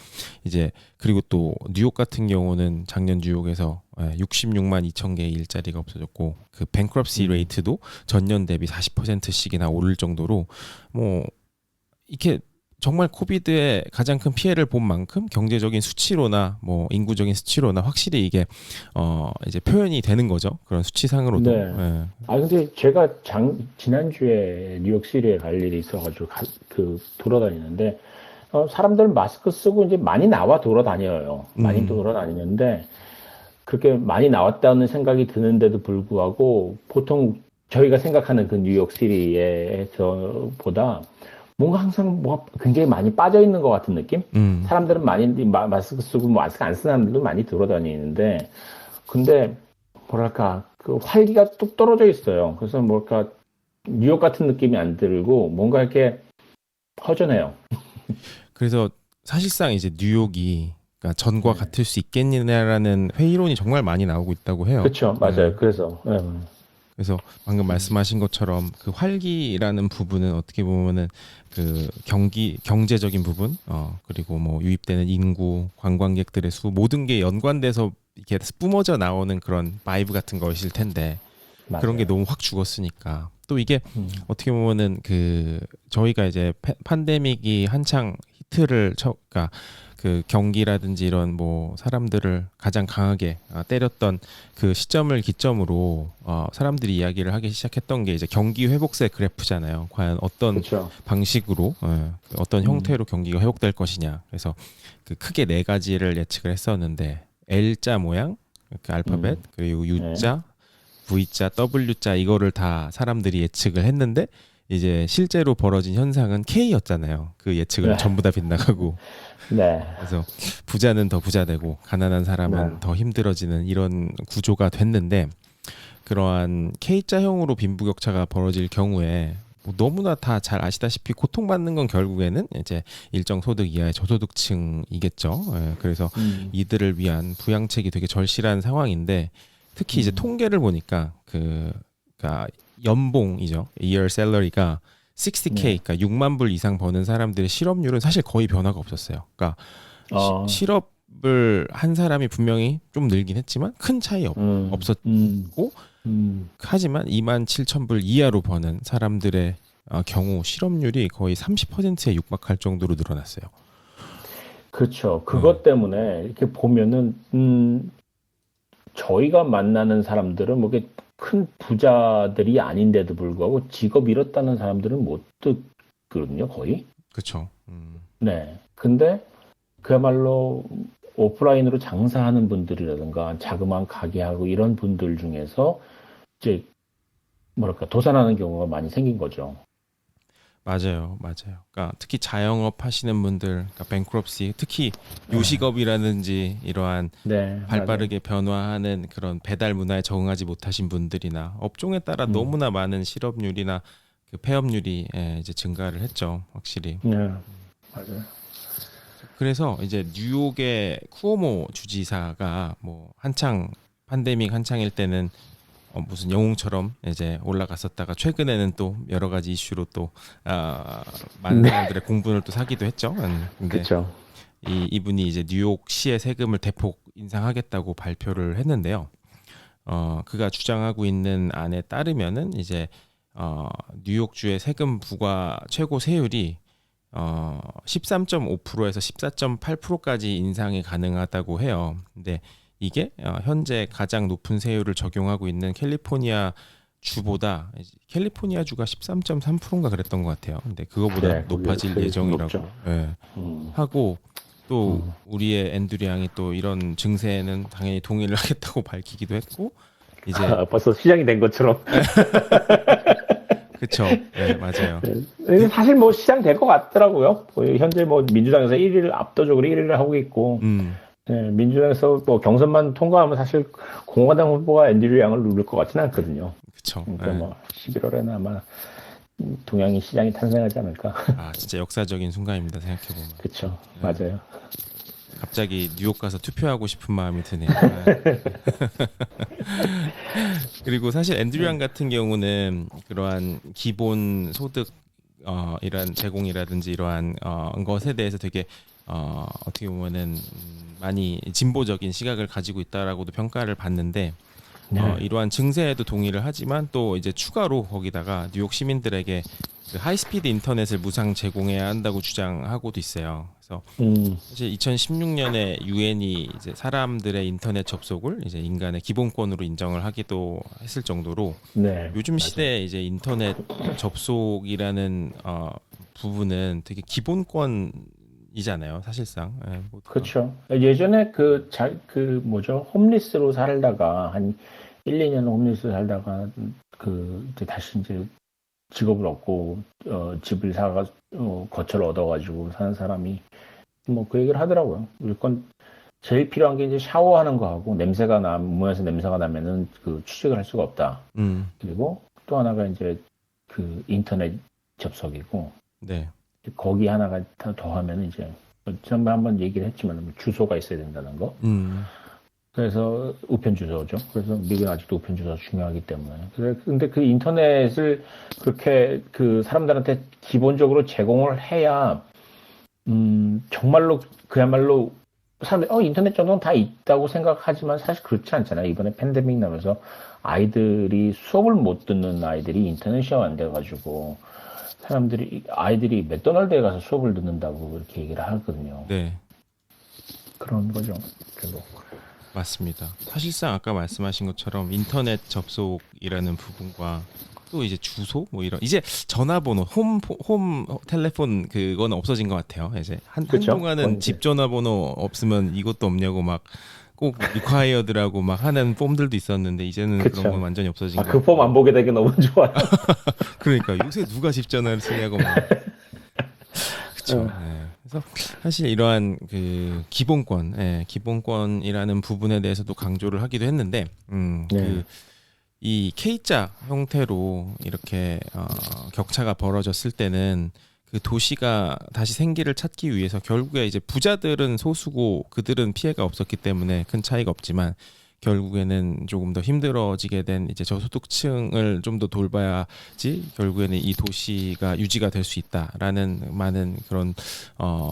이제 그리고 또 뉴욕 같은 경우는 작년 뉴욕에서 66만 2천 개의 일자리가 없어졌고 그 뱅크럽시 레이트도 전년 대비 40%씩이나 오를 정도로 뭐 이렇게 정말 코비드의 가장 큰 피해를 본 만큼 경제적인 수치로나 뭐 인구적인 수치로나 확실히 이게 이제 표현이 되는 거죠. 그런 수치상으로도. 네. 근데 제가 지난주에 뉴욕시리에 갈 일이 있어가지고 돌아다니는데 사람들 마스크 쓰고 이제 많이 나와 돌아다녀요. 많이 돌아다니는데 그렇게 많이 나왔다는 생각이 드는데도 불구하고 보통 저희가 생각하는 그 뉴욕시리에서보다 뭔가 항상 뭐 굉장히 많이 빠져 있는 것 같은 느낌? 사람들은 많이 마스크 쓰고 마스크 안 쓰는 사람들도 많이 돌아다니는데, 근데 뭐랄까 그 활기가 뚝 떨어져 있어요. 그래서 뭐랄까 뉴욕 같은 느낌이 안 들고 뭔가 이렇게 허전해요. 그래서 사실상 이제 뉴욕이 그러니까 전과 네. 같을 수 있겠느냐라는 회의론이 정말 많이 나오고 있다고 해요. 그렇죠. 맞아요. 그래서 그래서 방금 말씀하신 것처럼 그 활기라는 부분은 어떻게 보면은 그 경제적인 부분, 그리고 뭐 유입되는 인구, 관광객들의 수 모든 게 연관돼서 이렇게 뿜어져 나오는 그런 바이브 같은 것일 텐데 그런 게 맞아요. 너무 확 죽었으니까 또 이게 음, 어떻게 보면은 그 저희가 이제 팬데믹이 한창 히트를 그러니까 그 경기라든지 이런 뭐 사람들을 가장 강하게 때렸던 그 시점을 기점으로 사람들이 이야기를 하기 시작했던 게 이제 경기 회복세 그래프잖아요. 과연 어떤 그렇죠. 방식으로 그 어떤 음, 형태로 경기가 회복될 것이냐. 그래서 그 크게 네 가지를 예측을 했었는데 L자 모양, 그 알파벳, 음, 그리고 네. U자, V자, W자 이거를 다 사람들이 예측을 했는데 이제 실제로 벌어진 현상은 K였잖아요. 그 예측은 네. 전부 다 빗나가고 네. 그래서 부자는 더 부자 되고 가난한 네. 사람은 더 힘들어지는 이런 구조가 됐는데 그러한 K자형으로 빈부격차가 벌어질 경우에 뭐 너무나 다 잘 아시다시피 고통받는 건 결국에는 이제 일정 소득 이하의 저소득층이겠죠. 예, 그래서 음, 이들을 위한 부양책이 되게 절실한 상황인데 특히 이제 음, 통계를 보니까 그러니까 연봉이죠. year salary가 60K, 네. 그러니까 6만 불 이상 버는 사람들의 실업률은 사실 거의 변화가 없었어요. 그러니까 어, 실업을 한 사람이 분명히 좀 늘긴 했지만 큰 차이 음, 음, 없었고 음. 하지만 2만 7천 불 이하로 버는 사람들의 경우 실업률이 거의 30%에 육박할 정도로 늘어났어요. 그렇죠. 네. 그것 때문에 이렇게 보면은, 저희가 만나는 사람들은 뭐 이렇게 큰 부자들이 아닌데도 불구하고 직업 잃었다는 사람들은 못 듣거든요, 거의. 그렇죠. 네. 근데 그야말로 오프라인으로 장사하는 분들이라든가 자그마한 가게하고 이런 분들 중에서 이제 뭐랄까 도산하는 경우가 많이 생긴 거죠. 맞아요, 맞아요. 그러니까 특히 자영업 하시는 분들, 그러니까 뱅크럽시, 특히 네, 요식업이라든지 이러한 네, 맞아요. 발빠르게 변화하는 그런 배달 문화에 적응하지 못하신 분들이나 업종에 따라 음, 너무나 많은 실업률이나 그 폐업률이 이제 증가를 했죠, 확실히. 네, 맞아요. 그래서 이제 뉴욕의 쿠오모 주지사가 뭐 한창 팬데믹 한창일 때는 무슨 영웅처럼 이제 올라갔었다가 최근에는 또 여러 가지 이슈로 또 많은 네, 사람들의 공분을 또 사기도 했죠. 근데 그렇죠. 이분이 이제 뉴욕시의 세금을 대폭 인상하겠다고 발표를 했는데요. 그가 주장하고 있는 안에 따르면은 이제 뉴욕주의 세금 부과 최고 세율이 13.5%에서 14.8%까지 인상이 가능하다고 해요. 근데 이게 현재 가장 높은 세율을 적용하고 있는 캘리포니아 주보다 캘리포니아 주가 13.3%인가 그랬던 것 같아요. 근데 그거보다 네, 거기 높아질 세율이 좀 높죠. 예정이라고 음, 하고 또 음. 우리의 앤드류 양이 또 이런 증세에는 당연히 동의를 하겠다고 밝히기도 했고 이제 벌써 시작이 된 것처럼. 그쵸, 네 맞아요. 네. 사실 뭐 시장 될 것 같더라고요. 현재 뭐 민주당에서 1위를 압도적으로 1위를 하고 있고, 음 네, 민주당에서 뭐 경선만 통과하면 사실 공화당 후보가 앤드류 양을 누를 것 같지는 않거든요. 그쵸. 그러니까 예. 뭐 11월에는 아마 동양인 시장이 탄생하지 않을까. 진짜 역사적인 순간입니다. 생각해 보면. 그렇죠, 예. 맞아요. 갑자기 뉴욕 가서 투표하고 싶은 마음이 드네요. 예. 그리고 사실 앤드류 양 같은 경우는 그러한 기본 소득 이러한 제공이라든지 이러한 것에 대해서 되게 어떻게 보면은 많이 진보적인 시각을 가지고 있다라고도 평가를 받는데 네, 이러한 증세에도 동의를 하지만 또 이제 추가로 거기다가 뉴욕 시민들에게 그 하이스피드 인터넷을 무상 제공해야 한다고 주장하고도 있어요. 그래서 음, 사실 2016년에 유엔이 이제 사람들의 인터넷 접속을 이제 인간의 기본권으로 인정을 하기도 했을 정도로 네, 요즘 맞아요. 시대에 이제 인터넷 접속이라는 부분은 되게 기본권이잖아요, 사실상. 예, 모두가. 그렇죠. 예전에 그 뭐죠? 홈리스로 살다가 한 1, 2년 홈리스로 살다가 이제 다시 이제 직업을 얻고 집을 사가 거처를 얻어가지고 사는 사람이 뭐 그 얘기를 하더라고요. 일단 제일 필요한 게 이제 샤워하는 거하고 몸에서 냄새가 나면은 그 취직을 할 수가 없다. 음, 그리고 또 하나가 이제 그 인터넷 접속이고 네, 거기 하나가 더 하면 이제 지난번에 한번 얘기를 했지만 주소가 있어야 된다는 거. 그래서 우편 주소죠. 그래서 미국은 아직도 우편 주소가 중요하기 때문에. 근데 그 인터넷을 그렇게 그 사람들한테 기본적으로 제공을 해야 정말로 그야말로 사람들이 인터넷 정도는 다 있다고 생각하지만 사실 그렇지 않잖아요. 이번에 팬데믹 나면서 아이들이 수업을 못 듣는 아이들이 인터넷이 안 돼가지고 아이들이 맥도날드에 가서 수업을 듣는다고 그렇게 얘기를 하거든요. 네. 그런 거죠. 결국. 맞습니다. 사실상 아까 말씀하신 것처럼 인터넷 접속이라는 부분과 또 이제 주소 뭐 이런 이제 전화번호 홈 텔레폰 그건 없어진 것 같아요. 이제 한동안은 집 전화번호 없으면 이것도 없냐고 막 꼭 리콰이어드라고 막 하는 폼들도 있었는데 이제는 그쵸. 그런 건 완전히 없어진 것 그 폼 안 보게 되게 너무 좋아요. 그러니까 요새 누가 집 전화를 쓰냐고 막. 그렇죠. 네. 그래서 사실 이러한 그 기본권이라는 부분에 대해서도 강조를 하기도 했는데, 네. 이 K자 형태로 이렇게 격차가 벌어졌을 때는 그 도시가 다시 생기를 찾기 위해서 결국에 이제 부자들은 소수고 그들은 피해가 없었기 때문에 큰 차이가 없지만 결국에는 조금 더 힘들어지게 된 이제 저소득층을 좀 더 돌봐야지 결국에는 이 도시가 유지가 될 수 있다라는 많은 그런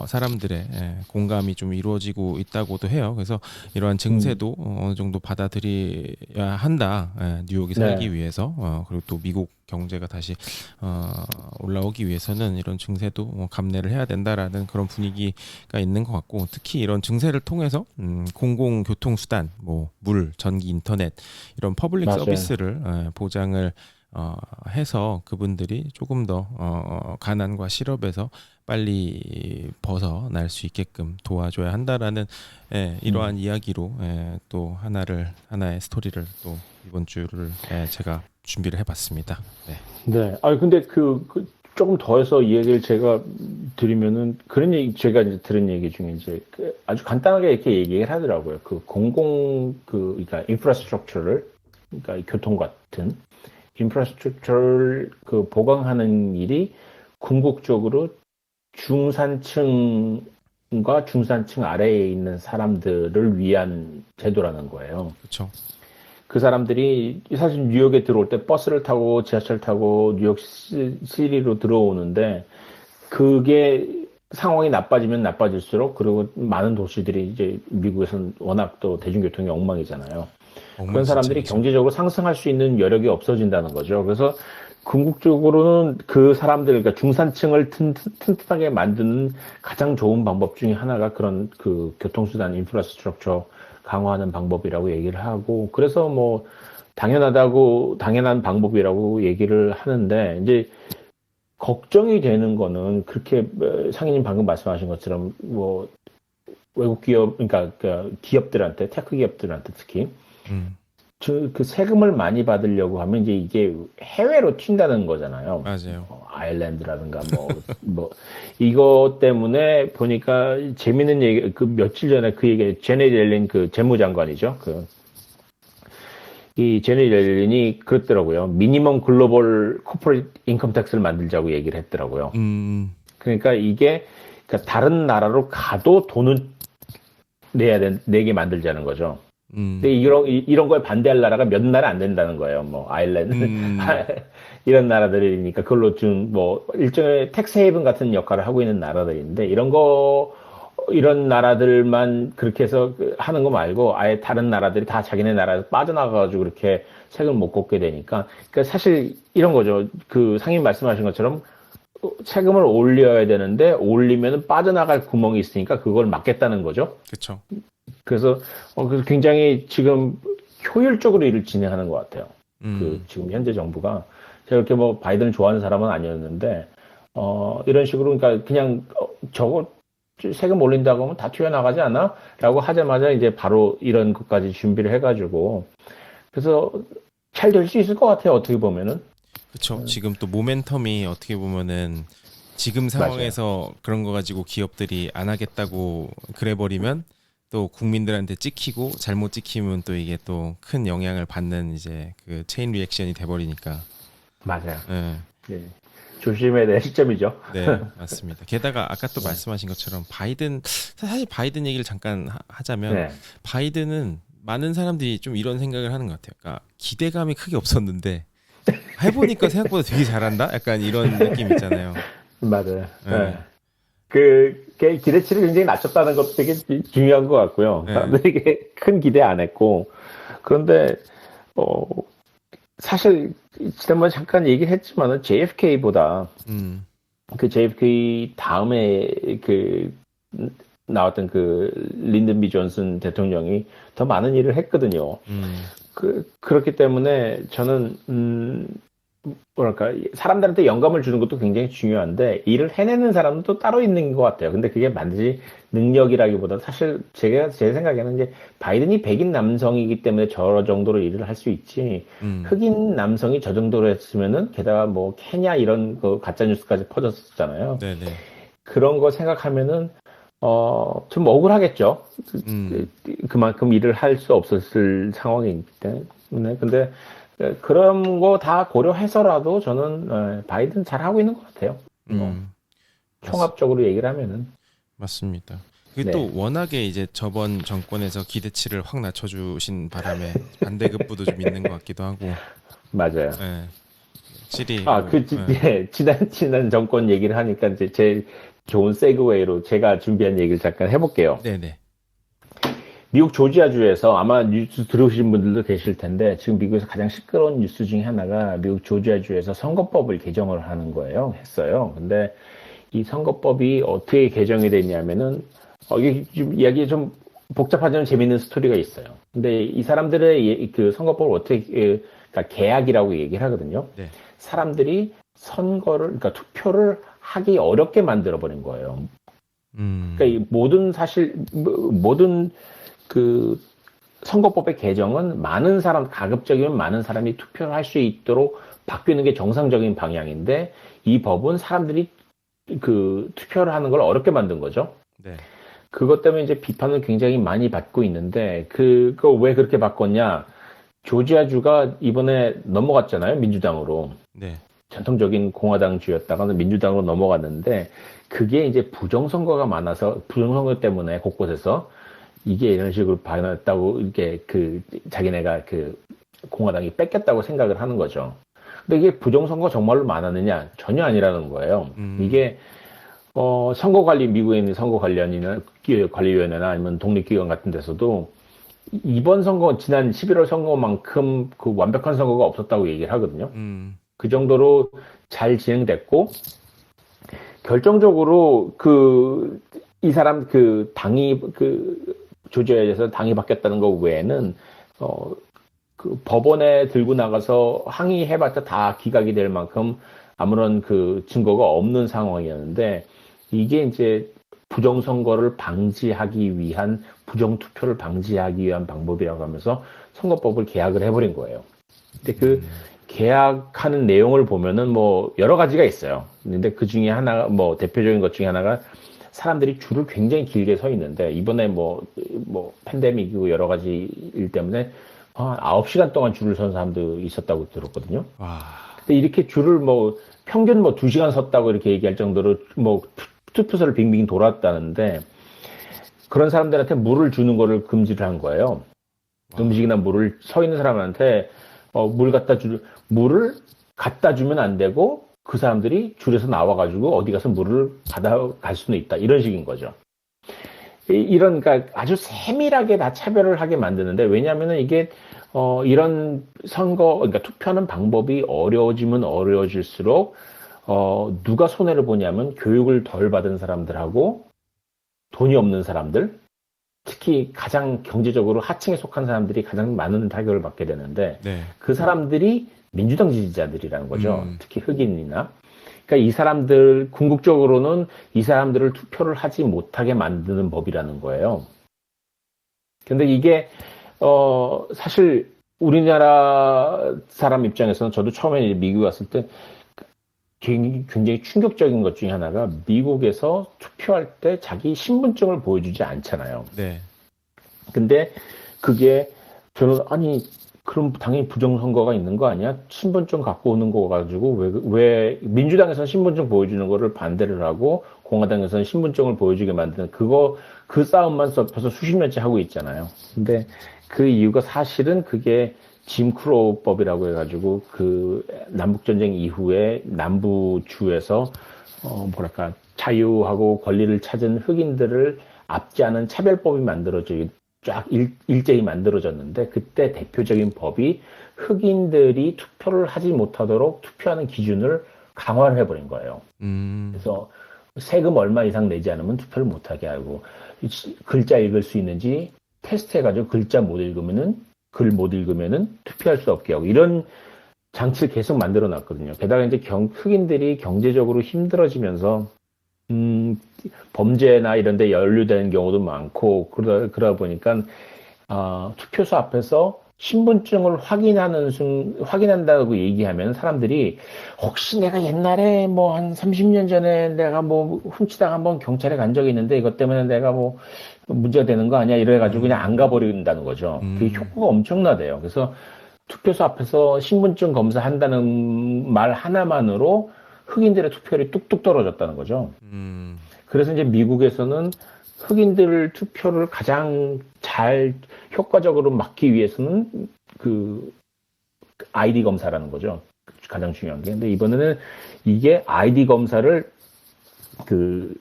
사람들의 공감이 좀 이루어지고 있다고도 해요. 그래서 이러한 증세도 어느 정도 받아들여야 한다. 뉴욕이 살기 위해서 그리고 또 미국 경제가 다시 올라오기 위해서는 이런 증세도 감내를 해야 된다라는 그런 분위기가 있는 것 같고 특히 이런 증세를 통해서 공공교통수단, 뭐 물, 전기, 인터넷 이런 퍼블릭 맞아요. 서비스를 보장을 해서 그분들이 조금 더 가난과 실업에서 빨리 벗어날 수 있게끔 도와줘야 한다라는 이러한 이야기로 또 하나의 스토리를 또 이번 주를 제가 준비를 해봤습니다. 네. 네. 근데 조금 더해서 이 얘기를 제가 드리면은 그런 얘기 제가 이제 들은 얘기 중에 이제 아주 간단하게 이렇게 얘기를 하더라고요. 그러니까 인프라스트럭처를 그러니까 교통 같은 인프라스트럭처를 보강하는 일이 궁극적으로 중산층과 중산층 아래에 있는 사람들을 위한 제도라는 거예요. 그렇죠. 그 사람들이 사실 뉴욕에 들어올 때 버스를 타고 지하철 타고 뉴욕 시리로 들어오는데 그게 상황이 나빠지면 나빠질수록 그리고 많은 도시들이 이제 미국에서는 워낙 또 대중교통이 엉망이잖아요. 그런 사람들이 경제적으로 상승할 수 있는 여력이 없어진다는 거죠. 그래서 궁극적으로는 그 사람들, 그러니까 중산층을 튼튼하게 만드는 가장 좋은 방법 중에 하나가 그런 그 교통수단 인프라스트럭처 강화하는 방법이라고 얘기를 하고, 그래서 뭐 당연한 방법이라고 얘기를 하는데, 이제 걱정이 되는 거는 그렇게 상인님 방금 말씀하신 것처럼 뭐 외국 기업, 그러니까 기업들한테, 테크 기업들한테 특히 그 세금을 많이 받으려고 하면 이제 이게 해외로 튄다는 거잖아요. 맞아요. 아일랜드라든가 이것 때문에 보니까 재밌는 얘기, 며칠 전에 그 얘기, 제네 옐린 재무장관이죠. 이 제네 옐린이 그랬더라고요. 미니멈 글로벌 코퍼레이트 인컴 텍스를 만들자고 얘기를 했더라고요. 그러니까 이게 다른 나라로 가도 돈을 내게 만들자는 거죠. 근데 이런 거에 반대할 나라가 몇 나라 안 된다는 거예요. 뭐 아일랜드 이런 나라들이니까 그걸로 준 일종의 텍스 헤이븐 같은 역할을 하고 있는 나라들인데 이런 나라들만 그렇게 해서 하는 거 말고 아예 다른 나라들이 다 자기네 나라에서 빠져나가가지고 그렇게 세금을 못 걷게 되니까 그러니까 사실 이런 거죠. 상임 말씀하신 것처럼 세금을 올려야 되는데 올리면 빠져나갈 구멍이 있으니까 그걸 막겠다는 거죠. 그렇죠. 그래서 굉장히 지금 효율적으로 일을 진행하는 것 같아요. 지금 현재 정부가 제가 이렇게 바이든을 좋아하는 사람은 아니었는데 이런 식으로 그러니까 그냥 저거 세금 올린다고 하면 다 튀어나가지 않아? 라고 하자마자 이제 바로 이런 것까지 준비를 해가지고 그래서 잘 될 수 있을 것 같아요. 어떻게 보면은. 그렇죠. 지금 또 모멘텀이 어떻게 보면은 지금 상황에서 맞아요. 그런 거 가지고 기업들이 안 하겠다고 그래버리면 또 국민들한테 찍히고 잘못 찍히면 또 이게 또 큰 영향을 받는 이제 그 체인 리액션이 돼버리니까. 맞아요. 네. 조심해야 될 시점이죠. 네, 맞습니다. 게다가 아까 또 말씀하신 것처럼 사실 바이든 얘기를 잠깐 하자면 네. 바이든은 많은 사람들이 좀 이런 생각을 하는 것 같아요. 그러니까 기대감이 크게 없었는데 해보니까 생각보다 되게 잘한다? 약간 이런 느낌 있잖아요. 맞아요. 네. 네. 기대치를 굉장히 낮췄다는 것도 되게 중요한 것 같고요. 네. 사람들이 큰 기대 안 했고. 그런데, 사실, 지난번에 잠깐 얘기를 했지만은 JFK보다 그 JFK 다음에 나왔던 린든 B 존슨 대통령이 더 많은 일을 했거든요. 그렇기 때문에 저는, 뭐랄까, 사람들한테 영감을 주는 것도 굉장히 중요한데, 일을 해내는 사람은 또 따로 있는 것 같아요. 근데 그게 반드시 능력이라기보다 사실 제 생각에는 이제 바이든이 백인 남성이기 때문에 저 정도로 일을 할 수 있지, 흑인 남성이 저 정도로 했으면은, 게다가 뭐, 케냐 이런 가짜뉴스까지 퍼졌었잖아요. 네네. 그런 거 생각하면은, 좀 억울하겠죠. 그만큼 일을 할 수 없었을 상황이기 때문에. 근데, 그런 거 다 고려해서라도 저는 바이든 잘하고 있는 것 같아요. 총합적으로 얘기를 하면은. 맞습니다. 그게 네. 또 워낙에 이제 저번 정권에서 기대치를 확 낮춰주신 바람에 반대급부도 좀 있는 것 같기도 하고. 맞아요. 네. 확실히. 지난 정권 얘기를 하니까 이제 제일 좋은 세그웨이로 제가 준비한 얘기를 잠깐 해볼게요. 네네. 미국 조지아주에서 아마 뉴스 들으신 분들도 계실 텐데 지금 미국에서 가장 시끄러운 뉴스 중에 하나가 미국 조지아주에서 선거법을 개정을 했어요. 근데 이 선거법이 어떻게 개정이 됐냐면은 이게 좀 이야기 좀 복잡하지만 재밌는 스토리가 있어요. 근데 이 사람들의 그 선거법을 어떻게 그러니까 개학이라고 얘기를 하거든요. 네. 사람들이 그러니까 투표를 하기 어렵게 만들어 버린 거예요. 그러니까 이 모든 그 선거법의 개정은 가급적이면 많은 사람이 투표를 할 수 있도록 바뀌는 게 정상적인 방향인데 이 법은 사람들이 투표를 하는 걸 어렵게 만든 거죠. 네. 그것 때문에 이제 비판을 굉장히 많이 받고 있는데 그거 왜 그렇게 바꿨냐? 조지아주가 이번에 넘어갔잖아요, 민주당으로. 네. 전통적인 공화당주였다가는 민주당으로 넘어갔는데 그게 이제 부정선거가 많아서 부정선거 때문에 곳곳에서 이게 이런 식으로 발언했다고 이게 자기네가 공화당이 뺏겼다고 생각을 하는 거죠. 근데 이게 부정선거 정말로 많았느냐? 전혀 아니라는 거예요. 이게 미국에 있는 선거관리위원회나 아니면 독립기관 같은 데서도 이번 선거 지난 11월 선거만큼 완벽한 선거가 없었다고 얘기를 하거든요. 그 정도로 잘 진행됐고 결정적으로 이 사람 당이 조지아에서 당이 바뀌었다는 것 외에는 법원에 들고 나가서 항의해봤자 다 기각이 될 만큼 아무런 증거가 없는 상황이었는데 이게 이제 부정선거를 방지하기 위한 부정투표를 방지하기 위한 방법이라고 하면서 선거법을 개혁을 해버린 거예요. 근데 개혁하는 내용을 보면은 뭐 여러 가지가 있어요. 근데 그 중에 하나 대표적인 것 중에 하나가 사람들이 줄을 굉장히 길게 서 있는데 이번에 팬데믹이고 여러 가지 일 때문에 9시간 동안 줄을 선 사람도 있었다고 들었거든요. 와. 근데 이렇게 줄을 평균 2시간 섰다고 이렇게 얘기할 정도로 투표소를 빙빙 돌았다는데 그런 사람들한테 물을 주는 거를 금지를 한 거예요. 음식이나 물을 서 있는 사람한테 물을 갖다 주면 안 되고 그 사람들이 줄에서 나와가지고 어디 가서 물을 받아갈 수는 있다. 이런 식인 거죠. 그러니까 아주 세밀하게 다 차별을 하게 만드는데 왜냐하면 이게 이런 그러니까 투표하는 방법이 어려워지면 어려워질수록 누가 손해를 보냐면 교육을 덜 받은 사람들하고 돈이 없는 사람들, 특히 가장 경제적으로 하층에 속한 사람들이 가장 많은 타격을 받게 되는데 네. 그 사람들이 민주당 지지자들이라는 거죠. 특히 흑인이나. 그러니까 이 사람들 궁극적으로는 이 사람들을 투표를 하지 못하게 만드는 법이라는 거예요. 근데 이게 사실 우리나라 사람 입장에서는 저도 처음에 미국에 왔을 때 굉장히 충격적인 것 중에 하나가 미국에서 투표할 때 자기 신분증을 보여주지 않잖아요. 네. 근데 그게 저는 그럼 당연히 부정선거가 있는 거 아니야? 신분증 갖고 오는 거 가지고 왜 민주당에서는 신분증 보여주는 거를 반대를 하고 공화당에서는 신분증을 보여주게 만드는 그 싸움만 벌써 수십 년째 하고 있잖아요. 근데 그 이유가 사실은 그게 짐 크로우법이라고 해가지고 그 남북전쟁 이후에 남부주에서 뭐랄까 자유하고 권리를 찾은 흑인들을 압제하는 차별법이 쫙 일제히 만들어졌는데 그때 대표적인 법이 흑인들이 투표를 하지 못하도록 투표하는 기준을 강화를 해버린 거예요. 그래서 세금 얼마 이상 내지 않으면 투표를 못하게 하고 글자 읽을 수 있는지 테스트해가지고 글 못 읽으면은 투표할 수 없게 하고 이런 장치를 계속 만들어 놨거든요. 게다가 이제 흑인들이 경제적으로 힘들어지면서 범죄나 이런 데 연루되는 경우도 많고 그러다 보니까 투표소 앞에서 신분증을 확인한다고 얘기하면 사람들이 혹시 내가 옛날에 뭐 한 30년 전에 내가 뭐 훔치다가 한번 경찰에 간 적이 있는데 이것 때문에 내가 뭐 문제가 되는 거 아니야 이래가지고 그냥 안 가버린다는 거죠. 그게 효과가 엄청나대요. 그래서 투표소 앞에서 신분증 검사한다는 말 하나만으로 흑인들의 투표율이 뚝뚝 떨어졌다는 거죠. 그래서 이제 미국에서는 흑인들 투표를 가장 잘 효과적으로 막기 위해서는 그 아이디 검사라는 거죠. 가장 중요한 게. 근데 이번에는 이게 아이디 검사를 그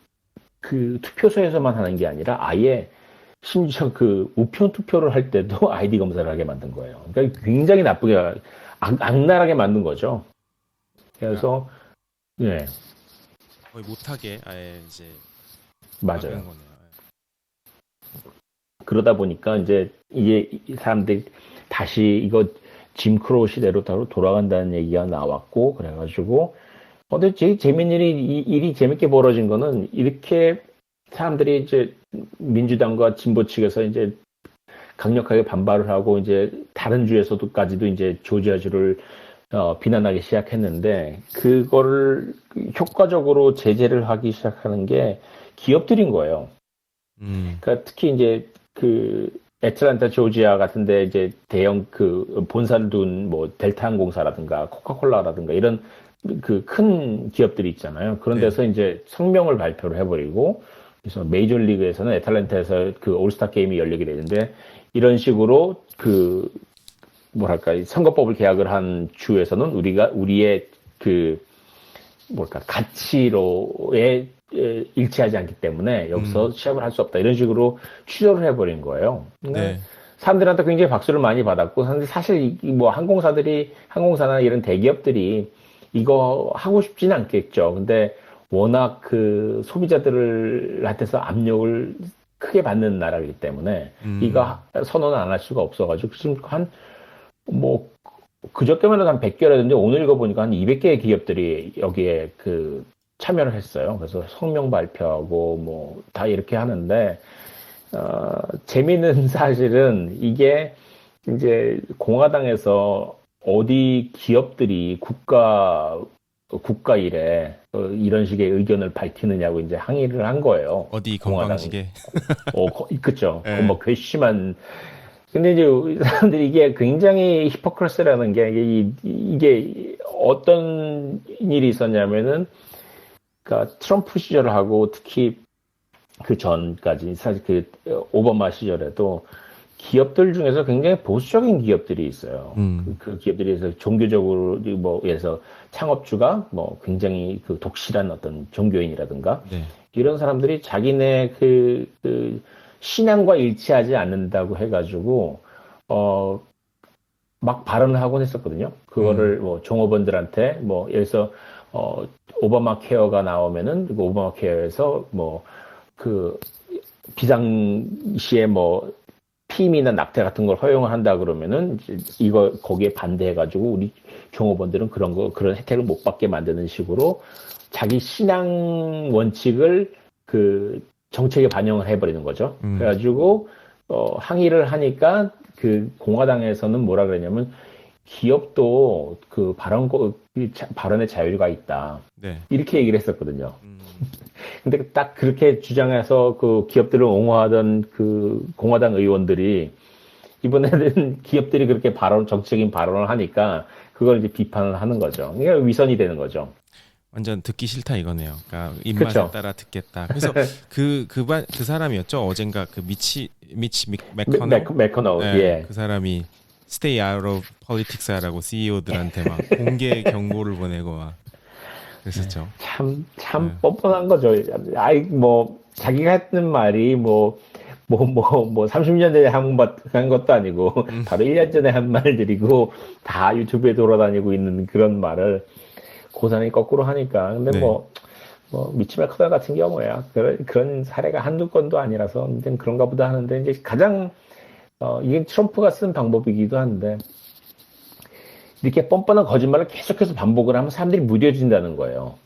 투표소에서만 하는 게 아니라 아예 심지어 그 우편 투표를 할 때도 아이디 검사를 하게 만든 거예요. 그러니까 굉장히 나쁘게 악랄하게 만든 거죠. 그래서 예. 거의 못하게 아예 이제 맞아요. 거네요. 그러다 보니까 이제 이게 사람들이 다시 이거 짐 크로우 시대로 돌아간다는 얘기가 나왔고 그래가지고 근데 제일 재밌는 일이 재밌게 벌어진 거는 이렇게 사람들이 이제 민주당과 진보 측에서 이제 강력하게 반발을 하고 이제 다른 주에서도까지도 이제 조지아주를 비난하기 시작했는데 그거를 효과적으로 제재를 하기 시작하는 게 기업들인 거예요. 그러니까 특히 이제 그 애틀랜타 조지아 같은데 이제 대형 그 본사를 둔 뭐 델타 항공사라든가 코카콜라라든가 이런 그 큰 기업들이 있잖아요. 그런 데서 이제 성명을 발표를 해버리고 그래서 메이저리그에서는 애틀랜타에서 그 올스타 게임이 열리게 되는데 이런 식으로 그 뭐랄까 선거법을 개혁을 한 주에서는 우리의 그 뭘까 가치로에 일치하지 않기 때문에 여기서 시합을 할 수 없다 이런 식으로 취소를 해버린 거예요. 네. 사람들한테 굉장히 박수를 많이 받았고 사실 뭐 항공사나 이런 대기업들이 이거 하고 싶지는 않겠죠. 근데 워낙 그 소비자들한테서 압력을 크게 받는 나라이기 때문에 이거 선언을 안 할 수가 없어가지고 지금 뭐 그저께만 해도 한 100개라 했는데 오늘 읽어보니까 한 200개의 기업들이 여기에 그 참여를 했어요. 그래서 성명 발표하고 뭐 다 이렇게 하는데 재미있는 사실은 이게 이제 공화당에서 어디 기업들이 국가 일에 이런 식의 의견을 밝히느냐고 이제 항의를 한 거예요. 어디 건방지게. 그쵸. 네. 뭐 괘씸한. 근데 이제 사람들이 이게 굉장히 히포크리스라는 게 이게 어떤 일이 있었냐면은 그러니까 트럼프 시절하고 특히 그 전까지 사실 그 오바마 시절에도 기업들 중에서 굉장히 보수적인 기업들이 있어요. 그 기업들에서 종교적으로 뭐 예서 창업주가 뭐 굉장히 그 독실한 어떤 종교인이라든가 네. 이런 사람들이 자기네 그 신앙과 일치하지 않는다고 해가지고 막 발언을 하곤 했었거든요. 그거를 뭐 종업원들한테 뭐 예를 들어서 오바마 케어가 나오면은 그 오바마 케어에서 뭐 그 비상시에 뭐 피임이나 낙태 같은 걸 허용을 한다 그러면은 이거 거기에 반대해가지고 우리 종업원들은 그런 혜택을 못 받게 만드는 식으로 자기 신앙 원칙을 그 정책에 반영을 해버리는 거죠. 그래가지고 항의를 하니까 그 공화당에서는 뭐라 그러냐면 기업도 그 발언의 자유가 있다. 네. 이렇게 얘기를 했었거든요. 근데 딱 그렇게 주장해서 그 기업들을 옹호하던 그 공화당 의원들이 이번에는 기업들이 그렇게 정치적인 발언을 하니까 그걸 이제 비판을 하는 거죠. 그러니까 위선이 되는 거죠. 완전 듣기 싫다 이거네요. 그러니까 입맛에 그쵸? 따라 듣겠다. 그래서 그 사람이었죠. 어젠가 그 미치 맥커너 맥커너, 예, 예. 그 사람이 stay out of politics라고 CEO들한테 막 공개 경고를 보내고 막 그랬었죠. 참 예. 뻔뻔한 거죠. 아이, 뭐, 자기가 했던 말이 30년 전에 한 것도 아니고, 바로 1년 전에 한 말들이고, 다 유튜브에 돌아다니고 있는 그런 말을 고스란히 거꾸로 하니까. 근데 네. 미치 맥커너 같은 경우야. 그런 사례가 한두 건도 아니라서, 이제 그런가 보다 하는데, 이제 가장, 이게 트럼프가 쓴 방법이기도 한데, 이렇게 뻔뻔한 거짓말을 계속해서 반복을 하면 사람들이 무뎌진다는 거예요.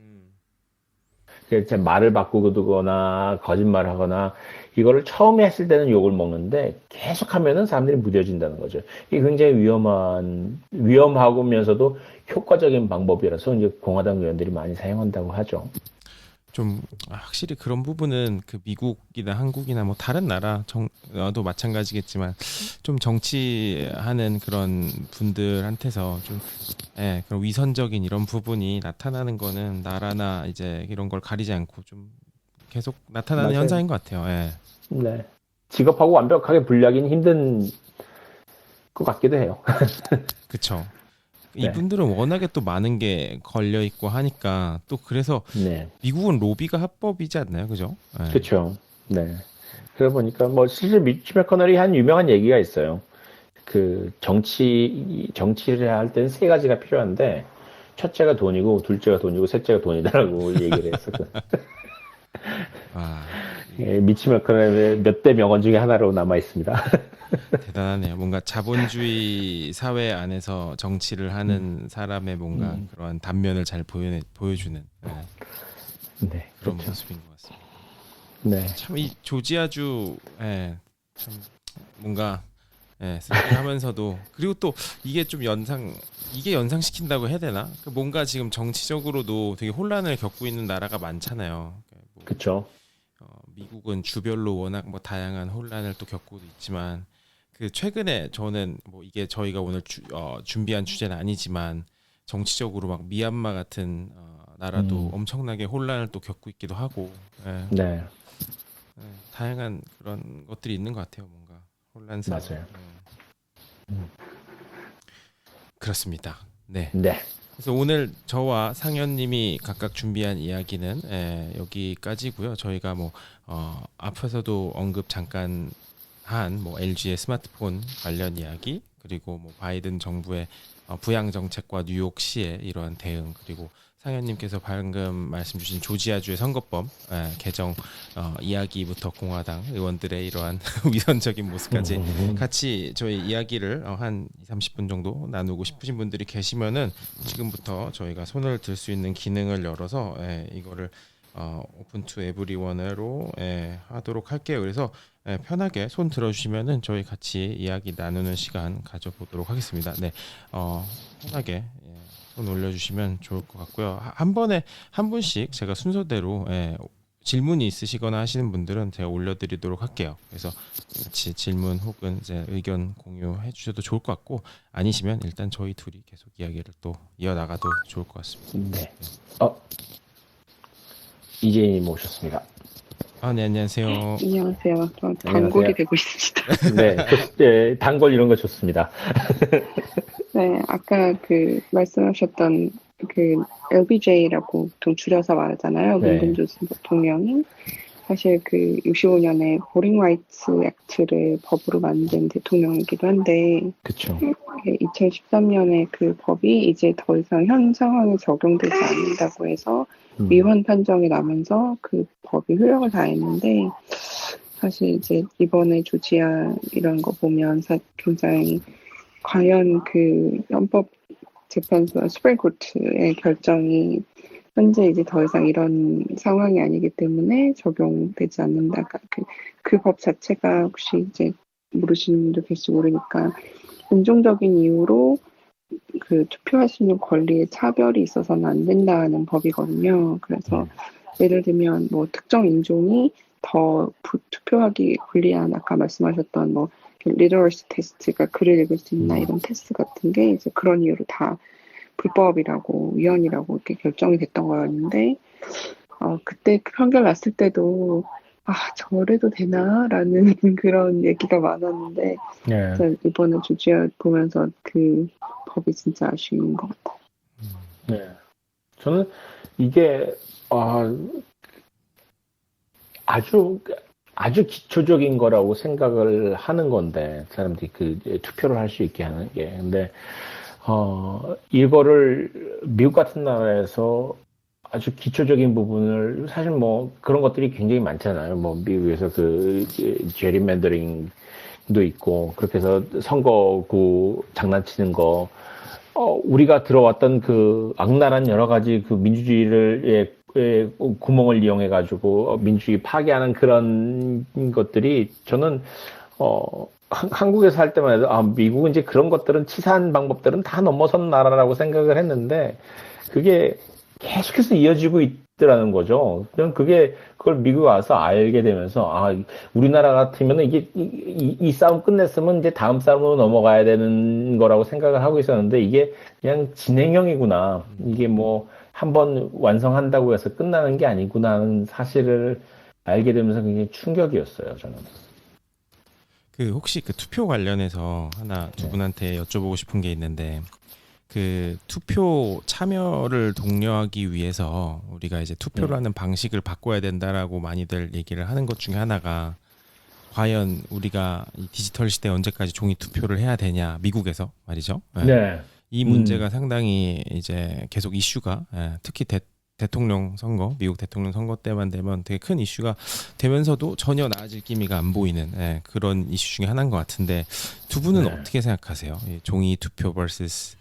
제 말을 바꾸거나 거짓말을 하거나 이거를 처음에 했을 때는 욕을 먹는데 계속하면은 사람들이 무뎌진다는 거죠. 이게 굉장히 위험하면서도 효과적인 방법이라서 이제 공화당 의원들이 많이 사용한다고 하죠. 좀 확실히 그런 부분은 그 미국이나 한국이나 뭐 다른 나라도 마찬가지겠지만 좀 정치하는 그런 분들한테서 좀 그런 위선적인 이런 부분이 나타나는 거는 나라나 이제 이런 걸 가리지 않고 좀 계속 나타나는 맞아요. 현상인 것 같아요. 예. 네. 직업하고 완벽하게 분리하기는 힘든 것 같기도 해요. 그쵸. 네. 이분들은 워낙에 또 많은 게 걸려 있고 하니까 또 그래서 네. 미국은 로비가 합법이지 않나요? 그죠? 예. 그렇죠. 네. 그러다 보니까 실제 미치 맥커널이 한 유명한 얘기가 있어요. 그 정치를 할 때는 세 가지가 필요한데 첫째가 돈이고 둘째가 돈이고 셋째가 돈이다라고 얘기를 했었거든요. 아, 미치 맥커널의 몇 대 명언 중에 하나로 남아 있습니다. 대단하네요. 뭔가 자본주의 사회 안에서 정치를 하는 사람의 뭔가 그러한 단면을 잘 보여주는 네, 그런 그렇죠. 모습인 것 같습니다. 네, 참 이 조지아주 참 뭔가 하면서도 그리고 또 이게 좀 연상시킨다고 해야 되나? 뭔가 지금 정치적으로도 되게 혼란을 겪고 있는 나라가 많잖아요. 뭐, 그렇죠. 미국은 주별로 워낙 뭐 다양한 혼란을 또 겪고도 있지만 그 최근에 저는 뭐 이게 저희가 오늘 준비한 주제는 아니지만 정치적으로 막 미얀마 같은 나라도 엄청나게 혼란을 또 겪고 있기도 하고 네, 다양한 그런 것들이 있는 것 같아요. 뭔가 혼란스러운. 맞아요. 그렇습니다. 네. 네, 그래서 오늘 저와 상현님이 각각 준비한 이야기는 여기까지고요. 저희가 뭐 앞에서도 언급 잠깐 한 뭐 LG의 스마트폰 관련 이야기 그리고 뭐 바이든 정부의 부양 정책과 뉴욕시의 이러한 대응 그리고 상현님께서 방금 말씀 주신 조지아주의 선거법 개정 이야기부터 공화당 의원들의 이러한 위선적인 모습까지 같이 저희 이야기를 한 30분 정도 나누고 싶으신 분들이 계시면은 지금부터 저희가 손을 들 수 있는 기능을 열어서 이거를 오픈 투 에브리원으로 하도록 할게요. 그래서 편하게 손 들어주시면은 저희 같이 이야기 나누는 시간 가져보도록 하겠습니다. 네, 편하게 손 올려주시면 좋을 것 같고요. 한 번에 한 분씩 제가 순서대로 질문이 있으시거나 하시는 분들은 제가 올려드리도록 할게요. 그래서 같이 질문 혹은 이제 의견 공유해 주셔도 좋을 것 같고 아니시면 일단 저희 둘이 계속 이야기를 또 이어나가도 좋을 것 같습니다. 네. 이재희님 오셨습니다. 네, 안녕하세요. 안녕하세요. 저 단골이 되고 있습니다. 네, 단골 이런 거 좋습니다. 네, 아까 그 말씀하셨던 그 LBJ라고 보통 줄여서 말하잖아요. 네. 링컨 존슨 대통령이 사실 그 65년에 보링 라이츠 액트를 법으로 만든 대통령이기도 한데 그렇죠. 2013년에 그 법이 이제 더 이상 현 상황에 적용되지 않는다고 해서 위헌 판정이 나면서 그 법이 효력을 다했는데 사실 이제 이번에 조지아 이런 거 보면 굉장히 과연 그 헌법재판소와 수프림코트의 결정이 현재 이제 더 이상 이런 상황이 아니기 때문에 적용되지 않는다. 그 법 자체가 혹시 이제 모르시는 분도 계실지 모르니까 인종적인 이유로 그 투표할 수 있는 권리에 차별이 있어서는 안 된다는 법이거든요. 그래서 예를 들면 뭐 특정 인종이 더 투표하기 불리한 아까 말씀하셨던 뭐 리더러시 테스트가 글을 읽을 수 있나 음. 이런 테스트 같은 게 이제 그런 이유로 다 불법이라고 위헌이라고 이렇게 결정이 됐던 거였는데 그때 그 판결 났을 때도 저래도 되나라는 그런 얘기가 많았는데 네. 진짜 이번에 조지아 보면서 그 법이 진짜 아쉬운 것 같아요. 네. 저는 이게 아주 기초적인 거라고 생각을 하는 건데 사람들이 그 투표를 할 수 있게 하는 게 근데 이거를 미국 같은 나라에서 아주 기초적인 부분을 사실 뭐 그런 것들이 굉장히 많잖아요. 뭐 미국에서 그 제리맨더링도 있고 그렇게 해서 선거구 장난치는 거 우리가 들어왔던 그 악랄한 여러 가지 그 민주주의를 구멍을 이용해 가지고 민주주의 파괴하는 그런 것들이 저는 한국에서 살 때만 해도 미국은 이제 그런 것들은 치사한 방법들은 다 넘어선 나라라고 생각을 했는데 그게 계속해서 이어지고 있더라는 거죠. 저는 그걸 미국에 와서 알게 되면서 우리나라 같으면 이게 이 싸움 끝냈으면 이제 다음 싸움으로 넘어가야 되는 거라고 생각을 하고 있었는데 이게 그냥 진행형이구나. 이게 뭐 한번 완성한다고 해서 끝나는 게 아니구나 하는 사실을 알게 되면서 굉장히 충격이었어요, 저는. 혹시 그 투표 관련해서 하나 두 분한테 여쭤보고 싶은 게 있는데 그 투표 참여를 독려하기 위해서 우리가 이제 투표를 하는 방식을 바꿔야 된다라고 많이들 얘기를 하는 것 중에 하나가 과연 우리가 이 디지털 시대에 언제까지 종이 투표를 해야 되냐 미국에서 말이죠. 네. 이 문제가 상당히 이제 계속 이슈가 특히 대통령 선거, 미국 대통령 선거 때만 되면 되게 큰 이슈가 되면서도 전혀 나아질 기미가 안 보이는 그런 이슈 중에 하나인 것 같은데 두 분은 어떻게 생각하세요? 이 종이 투표 vs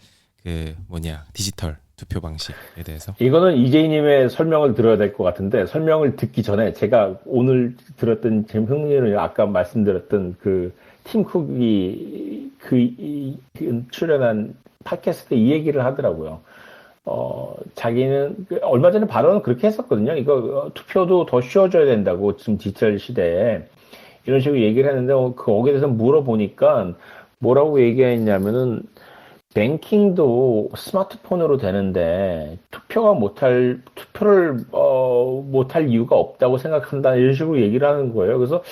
디지털 투표 방식에 대해서? 이거는 이재희님의 설명을 들어야 될 것 같은데 설명을 듣기 전에 제가 오늘 들었던 제 흥미를 아까 말씀드렸던 그 팀 쿡이 출연한 팟캐스트에 이 얘기를 하더라고요. 자기는 얼마 전에 발언을 그렇게 했었거든요. 이거 투표도 더 쉬워져야 된다고 지금 디지털 시대에 이런 식으로 얘기를 했는데 거기에 대해서 물어보니까 뭐라고 얘기했냐면은 뱅킹도 스마트폰으로 되는데 투표를 못할 이유가 없다고 생각한다 이런 식으로 얘기를 하는 거예요. 그래서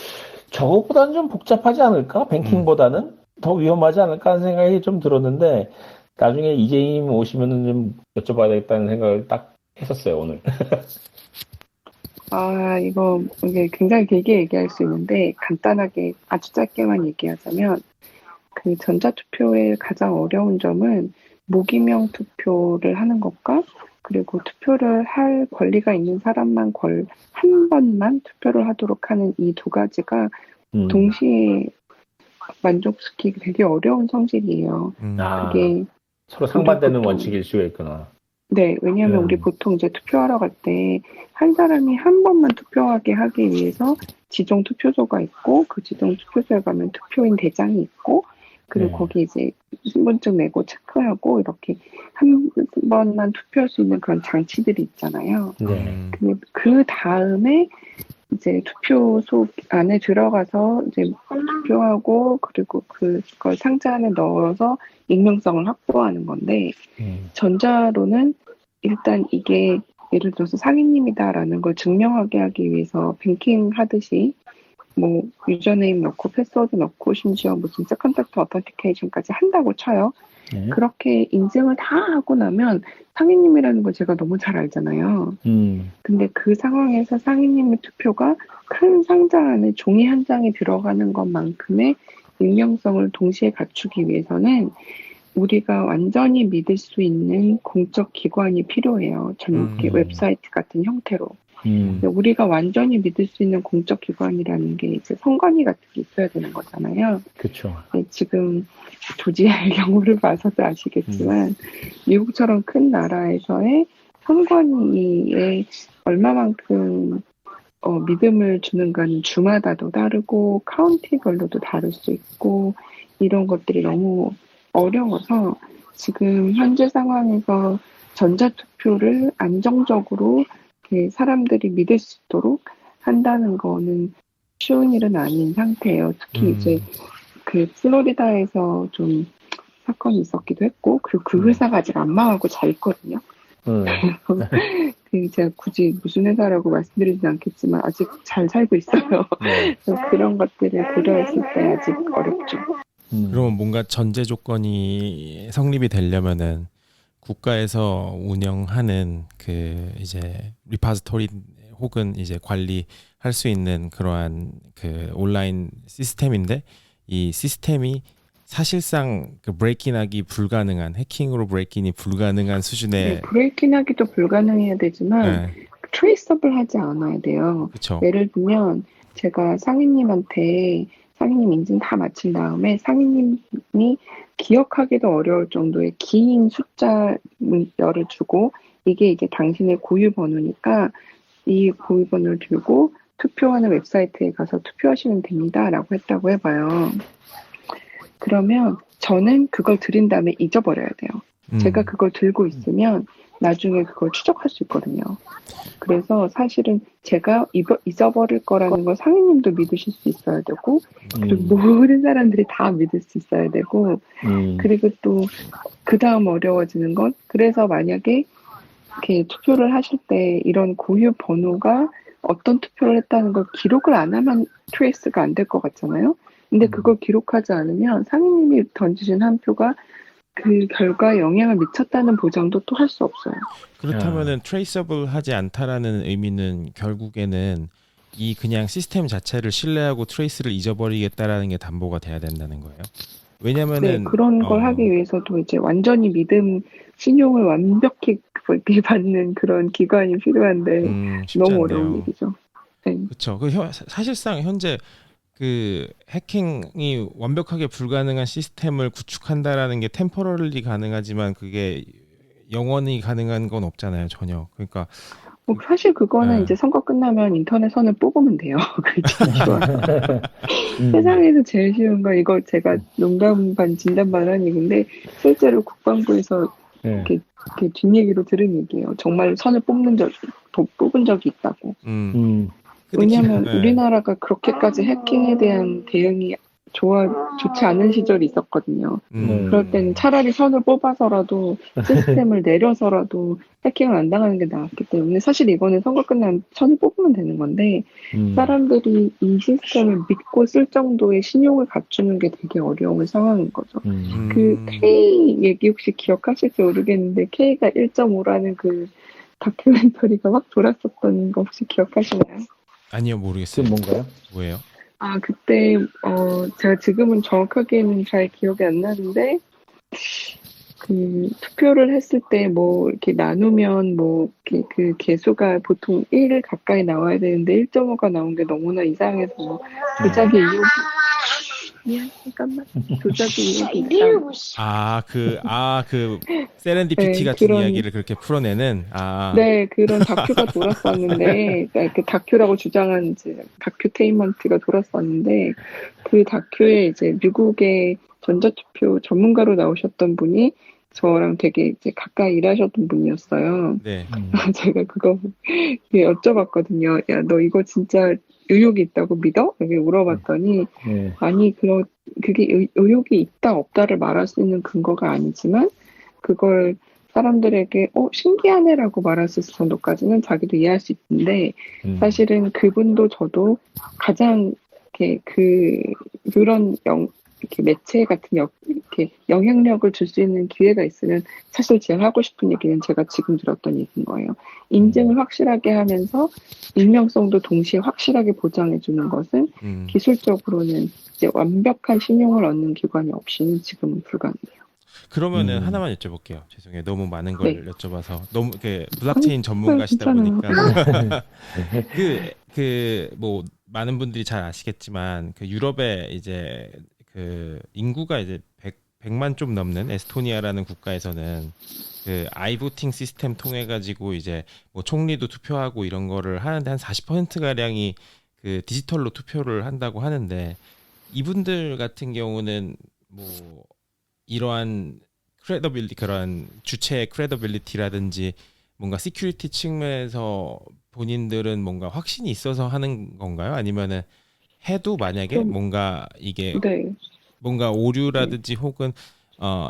저거보다는 좀 복잡하지 않을까? 뱅킹보다는 더 위험하지 않을까 하는 생각이 좀 들었는데 나중에 이재희님 오시면은 좀 여쭤봐야 되겠다는 생각을 딱 했었어요, 오늘. 이게 굉장히 길게 얘기할 수 있는데 간단하게 아주 짧게만 얘기하자면 그 전자투표의 가장 어려운 점은 무기명 투표를 하는 것과 그리고 투표를 할 권리가 있는 사람만 한 번만 투표를 하도록 하는 이 두 가지가 동시에 만족시키기 되게 어려운 성질이에요. 그게 서로 상반되는 원칙일 수가 있구나. 네, 왜냐하면 우리 보통 이제 투표하러 갈 때 한 사람이 한 번만 투표하게 하기 위해서 지정 투표소가 있고 그 지정 투표소에 가면 투표인 대장이 있고 그리고 거기 이제 신분증 내고 체크하고 이렇게 한 번만 투표할 수 있는 그런 장치들이 있잖아요. 근데 그 다음에 이제 투표소 안에 들어가서 이제 투표하고 그리고 그걸 상자 안에 넣어서 익명성을 확보하는 건데 전자로는 일단 이게 예를 들어서 상인님이다라는 걸 증명하게 하기 위해서 뱅킹 하듯이 뭐 유저네임 넣고 패스워드 넣고 심지어 무슨 세컨 팩터 어터티케이션까지 한다고 쳐요. 그렇게 인증을 다 하고 나면 상인님이라는 걸 제가 너무 잘 알잖아요. 근데 그 상황에서 상인님의 투표가 큰 상자 안에 종이 한 장이 들어가는 것만큼의 익명성을 동시에 갖추기 위해서는 우리가 완전히 믿을 수 있는 공적 기관이 필요해요. 웹사이트 같은 형태로. 우리가 완전히 믿을 수 있는 공적 기관이라는 게 이제 선관위 같은 게 있어야 되는 거잖아요. 그렇죠. 지금 조지아의 경우를 봐서도 아시겠지만 미국처럼 큰 나라에서의 선관위에 얼마만큼 믿음을 주는가는 주마다도 다르고 카운티별로도 다를 수 있고 이런 것들이 너무 어려워서 지금 현재 상황에서 전자투표를 안정적으로 사람들이 믿을 수 있도록 한다는 거는 쉬운 일은 아닌 상태예요. 특히 이제 그 플로리다에서 좀 사건이 있었기도 했고, 그리고 그 회사가 아직 안 망하고 잘 있거든요. 제가 굳이 무슨 회사라고 말씀드리진 않겠지만 아직 잘 살고 있어요. 네. 그래서 그런 것들을 고려했을 때 아직 어렵죠. 그러면 뭔가 전제 조건이 성립이 되려면은 국가에서 운영하는 그 이제 리파지토리 혹은 이제 관리할 수 있는 그러한 그 온라인 시스템인데 이 시스템이 사실상 그 브레이킹하기 불가능한 해킹으로 브레이킹이 불가능한 수준의 네, 브레이킹하기도 불가능해야 되지만 네, 트레이서블하지 않아야 돼요. 그렇죠. 예를 들면 제가 상인님한테 상인님 인증 다 마친 다음에 상인님이 기억하기도 어려울 정도의 긴 숫자 문자를 주고 이게 이제 당신의 고유 번호니까 이 고유 번호를 들고 투표하는 웹사이트에 가서 투표하시면 됩니다라고 했다고 해봐요. 그러면 저는 그걸 드린 다음에 잊어버려야 돼요. 제가 그걸 들고 있으면 나중에 그걸 추적할 수 있거든요. 그래서 사실은 제가 잊어버릴 거라는 걸 상인님도 믿으실 수 있어야 되고 그리고 모든 사람들이 다 믿을 수 있어야 되고 그리고 또 그 다음 어려워지는 건 그래서 만약에 이렇게 투표를 하실 때 이런 고유 번호가 어떤 투표를 했다는 걸 기록을 안 하면 트레이스가 안 될 것 같잖아요. 근데 그걸 기록하지 않으면 상인님이 던지신 한 표가 그 결과에 영향을 미쳤다는 보장도 또 할 수 없어요. 그렇다면은 트레이서블 하지 않다라는 의미는 결국에는 이 그냥 시스템 자체를 신뢰하고 트레이스를 잊어버리겠다라는 게 담보가 돼야 된다는 거예요. 왜냐면은 네, 그런 걸 하기 위해서도 이제 완전히 신용을 완벽히 이렇게 받는 그런 기관이 필요한데 쉽지 너무 않네요. 어려운 일이죠. 네. 그렇죠. 사실상 현재 그 해킹이 완벽하게 불가능한 시스템을 구축한다라는 게 템포러리 가능하지만 그게 영원히 가능한 건 없잖아요, 전혀. 그러니까 뭐 사실 그거는 네. 이제 선거 끝나면 인터넷 선을 뽑으면 돼요. 그게 제일 쉬워요. 세상에서 제일 쉬운 거 이거 제가 농담 반 진담 반 하는 얘기인데 실제로 국방부에서 이렇게 뒷얘기로 들은 얘기예요. 정말 선을 뽑은 적이 있다고. 왜냐하면 네. 우리나라가 그렇게까지 해킹에 대한 대응이 좋지 않은 시절이 있었거든요. 그럴 때는 차라리 선을 뽑아서라도 시스템을 내려서라도 해킹을 안 당하는 게 나았기 때문에 사실 이거는 선거 끝나면 선을 뽑으면 되는 건데 사람들이 이 시스템을 믿고 쓸 정도의 신용을 갖추는 게 되게 어려운 상황인 거죠. 그 K 얘기 혹시 기억하실지 모르겠는데 K가 1.5라는 그 다큐멘터리가 막 돌았었던 거 혹시 기억하시나요? 아니요, 모르겠어요. 그게 뭔가요? 뭐예요? 아, 그때, 제가 지금은 정확하게는 잘 기억이 안 나는데, 투표를 했을 때 뭐, 이렇게 나누면 뭐, 그 개수가 보통 1 가까이 나와야 되는데, 1.5가 나온 게 너무나 이상해서, 조작의 의혹이, 잠깐만. 조작의 의혹이 있다. 그 세렌디피티 네, 같은 이야기를 그렇게 풀어내는, 네, 그런 다큐가 돌았었는데, 그 다큐라고 주장한 이제 다큐테인먼트가 돌았었는데, 그 다큐에 이제 미국의 전자투표 전문가로 나오셨던 분이 저랑 되게 이제 가까이 일하셨던 분이었어요. 네. 제가 그거 여쭤봤거든요. 야, 너 이거 진짜 의혹이 있다고 믿어? 이렇게 물어봤더니, 아니, 그게 의혹이 있다, 없다를 말할 수 있는 근거가 아니지만, 그걸 사람들에게 신기하네라고 말할 수 있을 정도까지는 자기도 이해할 수 있는데 사실은 그분도 저도 가장 이렇게 그런 이렇게 매체 같은 이렇게 영향력을 줄 수 있는 기회가 있으면 사실 제가 하고 싶은 얘기는 제가 지금 들었던 얘기인 거예요. 인증을 확실하게 하면서 익명성도 동시에 확실하게 보장해 주는 것은 기술적으로는 이제 완벽한 신용을 얻는 기관이 없이는 지금은 불가능해요. 그러면은 하나만 여쭤볼게요. 죄송해요. 너무 많은 걸 네. 여쭤봐서 너무 블록체인 전문가시다 보니까 뭐 많은 분들이 잘 아시겠지만 그 유럽에 이제 그 인구가 이제 100만 좀 넘는 에스토니아라는 국가에서는 그 아이보팅 시스템 통해 가지고 이제 뭐 총리도 투표하고 이런 거를 하는데 한 40% 가량이 그 디지털로 투표를 한다고 하는데 이분들 같은 경우는 뭐 이러한 그런 주체의 크레더빌리티라든지 뭔가 시큐리티 측면에서 본인들은 뭔가 확신이 있어서 하는 건가요? 아니면은 해도 만약에 뭔가 이게 네. 뭔가 오류라든지 혹은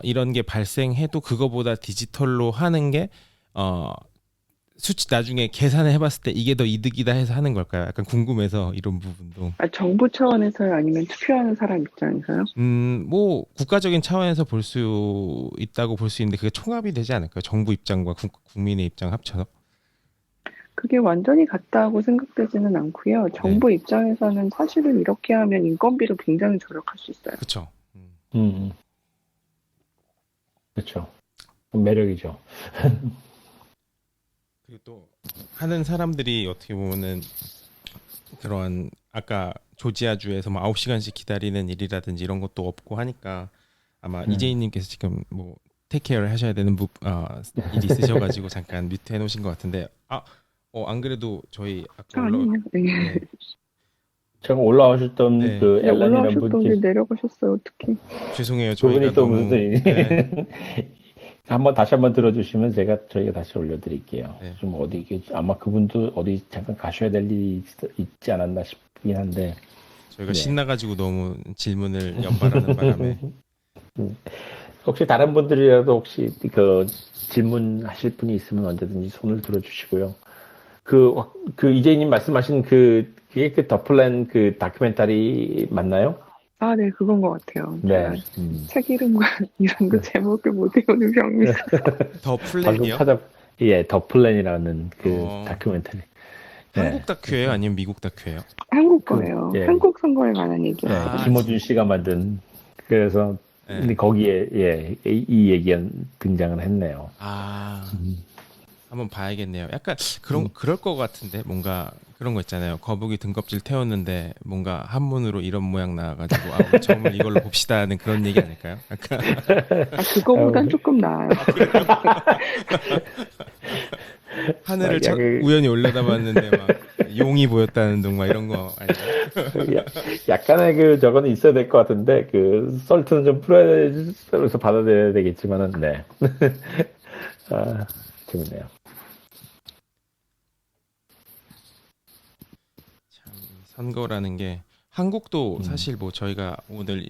이런 게 발생해도 그거보다 디지털로 하는 게 수치 나중에 계산을 해봤을 때 이게 더 이득이다 해서 하는 걸까요? 약간 궁금해서 이런 부분도. 정부 차원에서요? 아니면 투표하는 사람 입장에서요? 뭐 국가적인 차원에서 볼 수 있다고 볼 수 있는데 그게 총합이 되지 않을까요? 정부 입장과 국민의 입장 합쳐서? 그게 완전히 같다고 생각되지는 않고요. 정부 입장에서는 사실은 이렇게 하면 인건비도 굉장히 절약할 수 있어요. 그렇죠. 그렇죠. 매력이죠. 그리고 또 하는 사람들이 어떻게 보면은 그러한 아까 조지아주에서 뭐 9시간씩 기다리는 일이라든지 이런 것도 없고 하니까 아마 이재희님께서 지금 뭐 테이크케어를 하셔야 되는 일이 있으셔가지고 잠깐 뮤트 해놓으신 것 같은데 안 그래도 저희 아까 네. 제가 올라오셨던 네. 그 엘란이라는 올라오셨던 게 분이 내려가셨어요. 어떻게? 죄송해요. 그분이 저희가 또 너무 무슨 다시 한번 들어주시면 저희가 다시 올려드릴게요. 네. 좀 아마 그분도 어디 잠깐 가셔야 될 일이 있지 않았나 싶긴 한데 저희가 신나가지고 너무 질문을 연발하는 바람에 혹시 다른 분들이라도 혹시 그 질문하실 분이 있으면 언제든지 손을 들어주시고요. 그 이재희님 말씀하신 그게 그 더플랜 그 다큐멘터리 맞나요? 네, 그건 것 같아요. 네. 책 이름과 이런 거 제목을 못 외우는 병이 있어요. 더 플랜이요? 더 플랜이라는 그 다큐멘터리. 한국 다큐예요? 아니면 미국 다큐예요? 한국 거예요. 예. 한국 선거에 관한 얘기예요. 김어준 씨가 만든 그래서 근데 거기에 이 얘기가 등장을 했네요. 한번 봐야겠네요. 약간 그럴 것 같은데 뭔가 그런 거 있잖아요. 거북이 등껍질 태웠는데 뭔가 한문으로 이런 모양 나와가지고 우리 처음을 이걸로 봅시다 하는 그런 얘기 아닐까요? 약간 그거보단 조금 나아요. 하늘을 우연히 올려다봤는데 막 용이 보였다는 둥 막 이런 거 아니에요? 약간의 저거는 있어야 될 것 같은데 썰트는 좀 풀어서 받아들여야 되겠지만은 네. 재밌네요. 참 선거라는 게 한국도 사실 뭐 저희가 오늘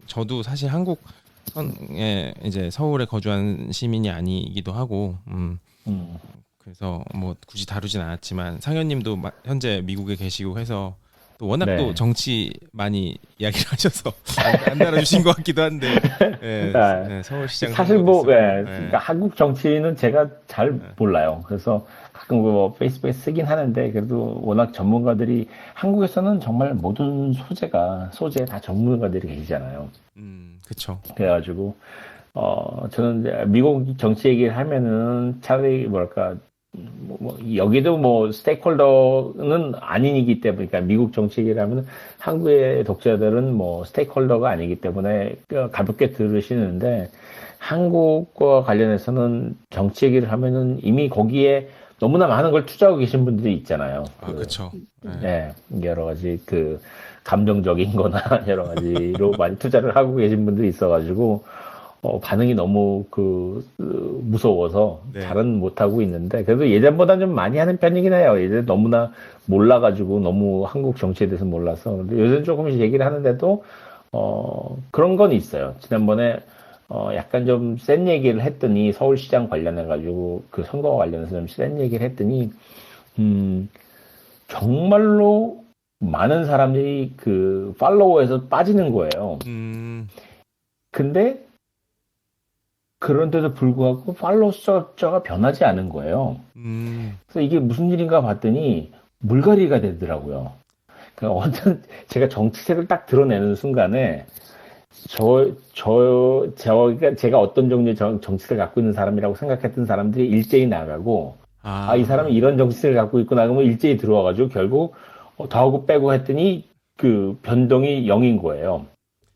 저도 사실 한국에 이제 서울에 거주한 시민이 아니기도 하고 그래서 뭐 굳이 다루진 않았지만 상현님도 현재 미국에 계시고 해서 또 워낙 또 정치 많이 이야기를 하셔서 안 달아주신 것 같기도 한데 서울시장 사실 그러니까 한국 정치는 제가 잘 몰라요. 그래서 가끔 뭐 페이스북에 쓰긴 하는데 그래도 워낙 전문가들이 한국에서는 정말 모든 소재에 다 전문가들이 계시잖아요. 그렇죠. 그래가지고 저는 미국 정치 얘기를 하면은 차라리 뭐랄까 여기도 뭐 스테이크홀더는 아니기 때문에 그러니까 미국 정치 얘기를 하면 한국의 독자들은 뭐 스테이크홀더가 아니기 때문에 가볍게 들으시는데 한국과 관련해서는 정치 얘기를 하면은 이미 거기에 너무나 많은 걸 투자하고 계신 분들이 있잖아요. 그렇죠. 네, 여러 가지 감정적인 거나 여러 가지로 많이 투자를 하고 계신 분들이 있어가지고 반응이 너무 무서워서 잘은 못하고 있는데 그래도 예전보다 좀 많이 하는 편이긴 해요. 예전에 너무나 몰라가지고 너무 한국 정치에 대해서 몰라서 근데 요즘 조금씩 얘기를 하는데도 그런 건 있어요. 지난번에 약간 좀 센 얘기를 했더니 서울시장 관련해가지고 그 선거와 관련해서 좀 센 얘기를 했더니 정말로 많은 사람들이 팔로워에서 빠지는 거예요. 근데 그런데도 불구하고 팔로우 숫자가 변하지 않은 거예요. 그래서 이게 무슨 일인가 봤더니 물갈이가 되더라고요. 그러니까 제가 정치색을 딱 드러내는 순간에 제가 어떤 종류의 정치색을 갖고 있는 사람이라고 생각했던 사람들이 일제히 나가고 이 사람이 이런 정치색을 갖고 있구나 그러면 일제히 들어와가지고 결국 더하고 빼고 했더니 그 변동이 0인 거예요.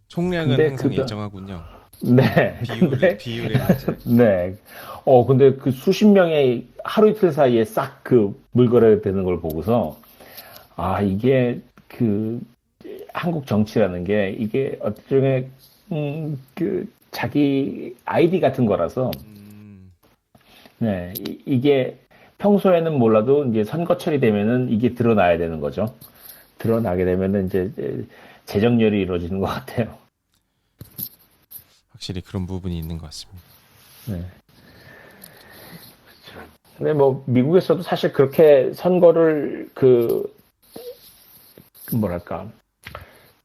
총량은 항상 일정하군요. 네. 비율에 맞게. 네. 근데 수십 명의 하루 이틀 사이에 싹 물거래가 되는 걸 보고서, 이게 한국 정치라는 게, 이게 어쩌면, 자기 아이디 같은 거라서, 네. 이게 평소에는 몰라도 이제 선거철이 되면은 이게 드러나야 되는 거죠. 드러나게 되면은 이제 재정렬이 이루어지는 것 같아요. 확실히 그런 부분이 있는 것 같습니다. 네. 근데 뭐 미국에서도 사실 그렇게 선거를 뭐랄까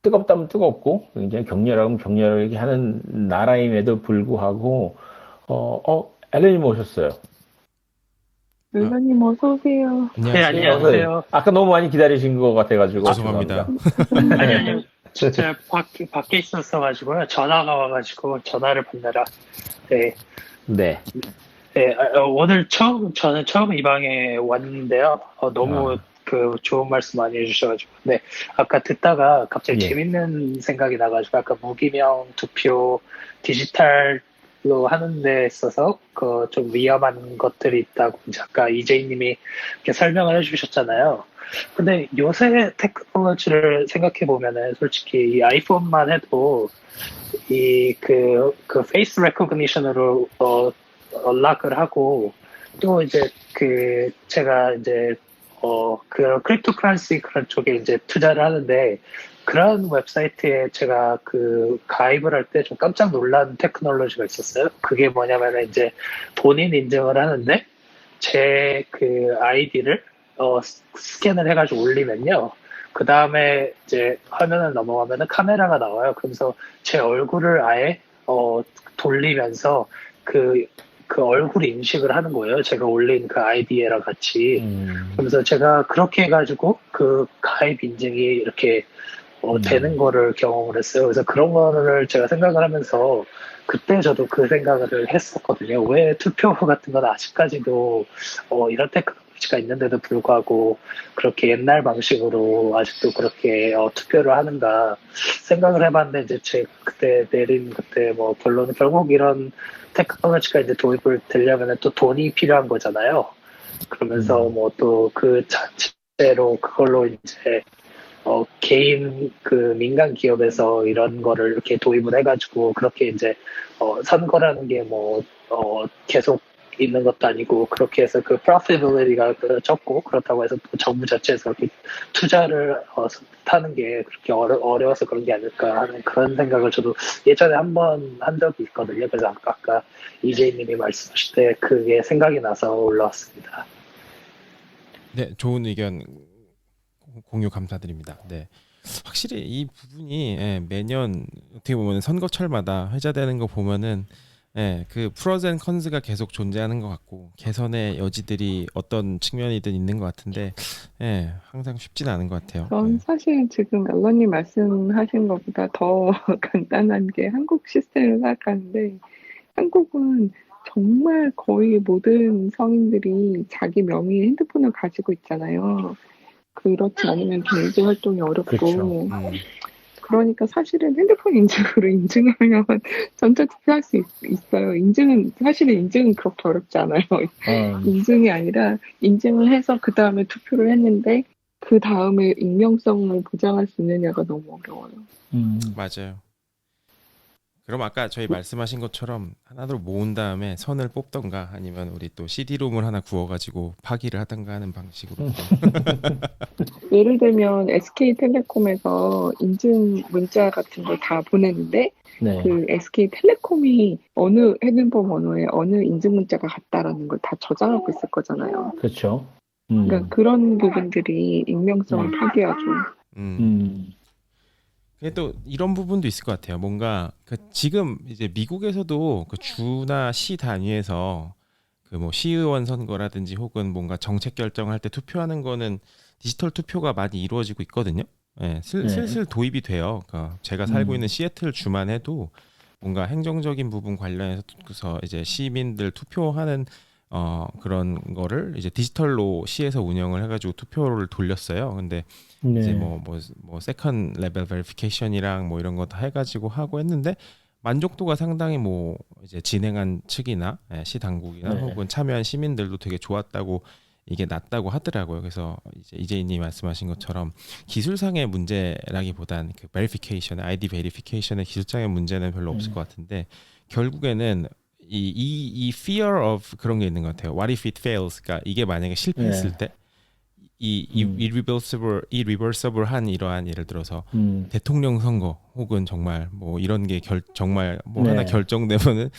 뜨겁다면 뜨겁고 굉장히 격렬하면 격렬하게 하는 나라임에도 불구하고 엘렌님 오셨어요. 멜로님 어서 오세요. 네, 안녕하세요. 안녕하세요. 아까 너무 많이 기다리신 것 같아가지고 죄송합니다. 아니요. 진짜 밖에 있었어가지고요. 전화가 와가지고 전화를 받느라. 네. 네. 네, 오늘 저는 처음 이 방에 왔는데요. 너무 좋은 말씀 많이 해주셔가지고. 네. 아까 듣다가 갑자기 예. 재밌는 생각이 나가지고, 아까 무기명 투표 디지털로 하는 데 있어서 좀 위험한 것들이 있다고 이제 아까 이재희님이 이렇게 설명을 해주셨잖아요. 근데 요새 테크놀로지를 생각해 보면은 솔직히 이 아이폰만 해도 그 페이스 레코그니션으로 연락을 하고 또 이제 제가 이제 그런 크립토커런시 그런 쪽에 이제 투자를 하는데 그런 웹사이트에 제가 가입을 할 때 좀 깜짝 놀란 테크놀로지가 있었어요. 그게 뭐냐면은 이제 본인 인증을 하는데 제 아이디를 스캔을 해가지고 올리면요. 그 다음에 이제 화면을 넘어가면은 카메라가 나와요. 그래서 제 얼굴을 아예 돌리면서 그 얼굴 인식을 하는 거예요. 제가 올린 그 아이디랑 같이. 그래서 제가 그렇게 해가지고 가입 인증이 이렇게 되는 거를 경험을 했어요. 그래서 그런 거를 제가 생각을 하면서 그때 저도 그 생각을 했었거든요. 왜 투표 같은 건 아직까지도 이런 테크놀로지가 있는데도 불구하고 그렇게 옛날 방식으로 아직도 그렇게 투표를 하는가 생각을 해봤는데 이제 제 그때 내린 뭐 결론은 결국 이런 테크놀로지가 이제 도입을 되려면 또 돈이 필요한 거잖아요. 그러면서 뭐 또 그 자체로 그걸로 이제 개인 민간 기업에서 이런 거를 이렇게 도입을 해가지고 그렇게 이제 선거라는 게 뭐 계속 있는 것도 아니고 그렇게 해서 profitability가 적고 그렇다고 해서 또 정부 자체에서 이렇게 투자를 하는 게 그렇게 어려워서 그런 게 아닐까 하는 그런 생각을 저도 예전에 한번 한 적이 있거든요. 그래서 아까 이재희님이 말씀하실 때 그게 생각이 나서 올라왔습니다. 네, 좋은 의견 공유 감사드립니다. 네, 확실히 이 부분이 매년 어떻게 보면 선거철마다 회자되는 거 보면은 그 프로즈 앤 컨스가 계속 존재하는 것 같고 개선의 여지들이 어떤 측면이든 있는 것 같은데 항상 쉽지는 않은 것 같아요. 전 사실 지금 멜로님 말씀하신 것보다 더 간단한 게 한국 시스템을 생각하는데 한국은 정말 거의 모든 성인들이 자기 명의의 핸드폰을 가지고 있잖아요. 그렇지 않으면 경제 활동이 어렵고 그렇죠. 그러니까 사실은 핸드폰 인증으로 인증하면 전자 투표할 수 있어요. 사실은 인증은 그렇게 어렵지 않아요. 인증이 아니라 인증을 해서 그 다음에 투표를 했는데 그 다음에 익명성을 보장할 수 있느냐가 너무 어려워요. 맞아요. 그럼 아까 저희 말씀하신 것처럼 하나로 모은 다음에 선을 뽑던가 아니면 우리 또 CD롬을 하나 구워가지고 파기를 하던가 하는 방식으로. 예를 들면 SK텔레콤에서 인증 문자 같은 걸 다 보내는데 네. 그 SK텔레콤이 어느 핸드폰 번호에 어느 인증 문자가 갔다라는 걸 다 저장하고 있을 거잖아요. 그렇죠. 그러니까 그런 부분들이 익명성을 파괴하죠. 근데 또 이런 부분도 있을 것 같아요. 뭔가 지금 이제 미국에서도 주나 시 단위에서 뭐 시의원 선거라든지 혹은 뭔가 정책 결정할 때 투표하는 거는 디지털 투표가 많이 이루어지고 있거든요. 슬슬 도입이 돼요. 그러니까 제가 살고 있는 시애틀 주만 해도 뭔가 행정적인 부분 관련해서 이제 시민들 투표하는 그런 거를 이제 디지털로 시에서 운영을 해가지고 투표를 돌렸어요. 근데 이제 뭐 세컨 레벨 베리피케이션이랑 뭐 이런 거 다 해가지고 하고 했는데 만족도가 상당히 뭐 이제 진행한 측이나 시 당국이나 혹은 참여한 시민들도 되게 좋았다고 이게 낫다고 하더라고요. 그래서 이제 이재희님 말씀하신 것처럼 기술상의 문제라기보단 그 베리피케이션, 아이디 베리피케이션의 기술상의 문제는 별로 없을 것 같은데 결국에는 이 fear of 그런 게 있는 것 같아요. What if it fails? 그러니까 이게 만약에 실패했을 때 irreversible한 이러한 예를 들어서 음. 대통령 선거 혹은 정말 뭐 이런 게 정말 뭐 네. 하나 결정되면은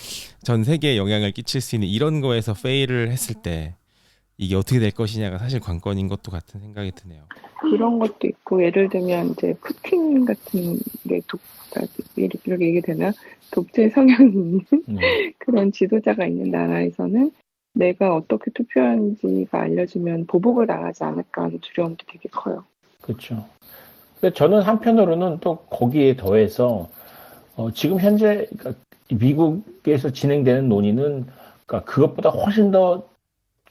전 세계에 영향을 끼칠 수 있는 이런 거에서 페일을 했을 때 이게 어떻게 될 것이냐가 사실 관건인 것도 같은 생각이 드네요. 그런 것도 있고 예를 들면 이제 푸틴 같은 게 이렇게 얘기되나 독재 성향이 있는 그런 지도자가 있는 나라에서는 내가 어떻게 투표하는지가 알려지면 보복을 당하지 않을까 하는 두려움도 되게 커요. 그렇죠. 근데 저는 한편으로는 또 거기에 더해서 지금 현재 그러니까 미국에서 진행되는 논의는 그러니까 그것보다 훨씬 더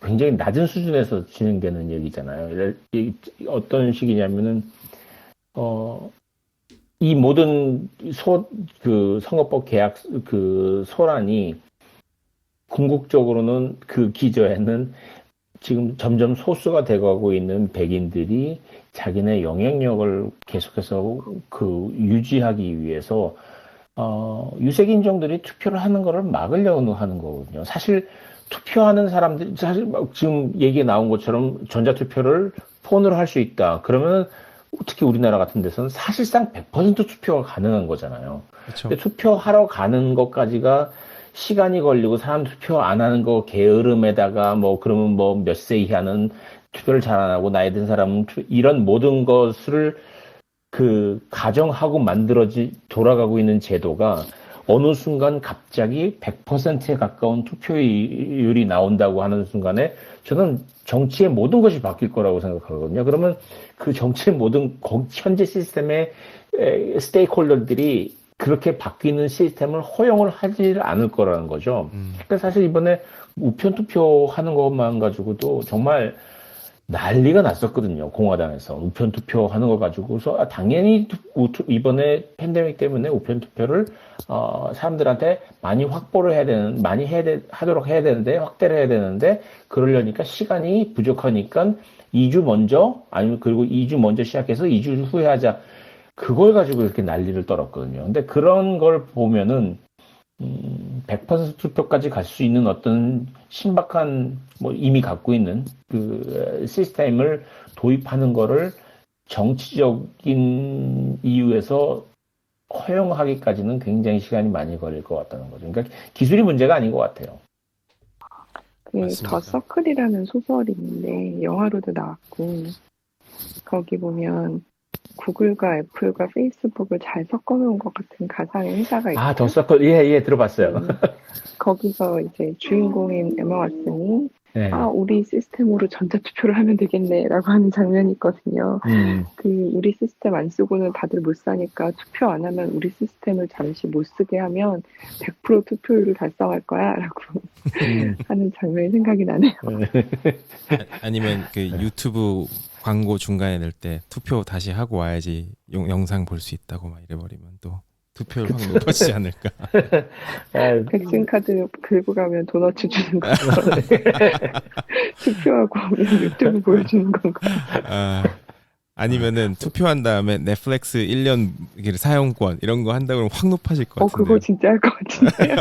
굉장히 낮은 수준에서 진행되는 얘기잖아요. 어떤 식이냐면은 이 모든 그 선거법 계약 그 소란이 궁극적으로는 그 기저에는 지금 점점 소수가 되어가고 있는 백인들이 자기네 영향력을 계속해서 그 유지하기 위해서 유색 인종들이 투표를 하는 것을 막으려고 하는 거거든요. 사실 투표하는 사람들 사실 지금 얘기 나온 것처럼 전자투표를 폰으로 할 수 있다. 그러면 특히 우리나라 같은 데서는 사실상 100% 투표가 가능한 거잖아요. 그렇죠. 근데 투표하러 가는 것까지가 시간이 걸리고 사람 투표 안 하는 거 게으름에다가 뭐 그러면 뭐 몇 세 이하는 투표를 잘 안 하고 나이 든 사람은 이런 모든 것을 그 가정하고 돌아가고 있는 제도가 어느 순간 갑자기 100%에 가까운 투표율이 나온다고 하는 순간에 저는 정치의 모든 것이 바뀔 거라고 생각하거든요. 그러면 그 정치의 모든 현재 시스템의 스테이크홀더들이 그렇게 바뀌는 시스템을 허용을 하지 않을 거라는 거죠. 그러니까 사실 이번에 우편 투표하는 것만 가지고도 정말 난리가 났었거든요. 공화당에서 우편 투표하는 거 가지고서 당연히 이번에 팬데믹 때문에 우편 투표를 사람들한테 많이 확보를 하도록 해야 되는데 확대를 해야 되는데 그러려니까 시간이 부족하니까 2주 먼저 아니면 그리고 2주 먼저 시작해서 2주 후에 하자. 그걸 가지고 이렇게 난리를 떨었거든요. 근데 그런 걸 보면은 100% 투표까지 갈 수 있는 어떤 신박한 뭐 이미 갖고 있는 그 시스템을 도입하는 거를 정치적인 이유에서 허용하기까지는 굉장히 시간이 많이 걸릴 것 같다는 거죠. 그러니까 기술이 문제가 아닌 것 같아요. 맞습니다. 더 서클이라는 소설이 있는데 영화로도 나왔고 거기 보면 구글과 애플과 페이스북을 잘 섞어놓은 것 같은 가상의 회사가 있어요. 더 서클 예 들어봤어요. 거기서 이제 주인공인 에마 왓슨이 네. 우리 시스템으로 전자투표를 하면 되겠네라고 하는 장면이 있거든요. 우리 시스템 안 쓰고는 다들 못 사니까 투표 안 하면 우리 시스템을 잠시 못 쓰게 하면 100% 투표율을 달성할 거야라고 하는 장면이 생각이 나네요. 아니면 그 유튜브 광고 중간에 넣을 때 투표 다시 하고 와야지 영상 볼 수 있다고 막 이래버리면 또 투표율 확 높아지지 않을까. 백신 카드 긁고 가면 도너츠 주는 거 투표하고 오면 유튜브 보여주는 건가. 아니면은 투표한 다음에 넷플릭스 1년 사용권 이런 거 한다 그러면 확 높아질 것 같은데. 그거 진짜 할 것 같은데요.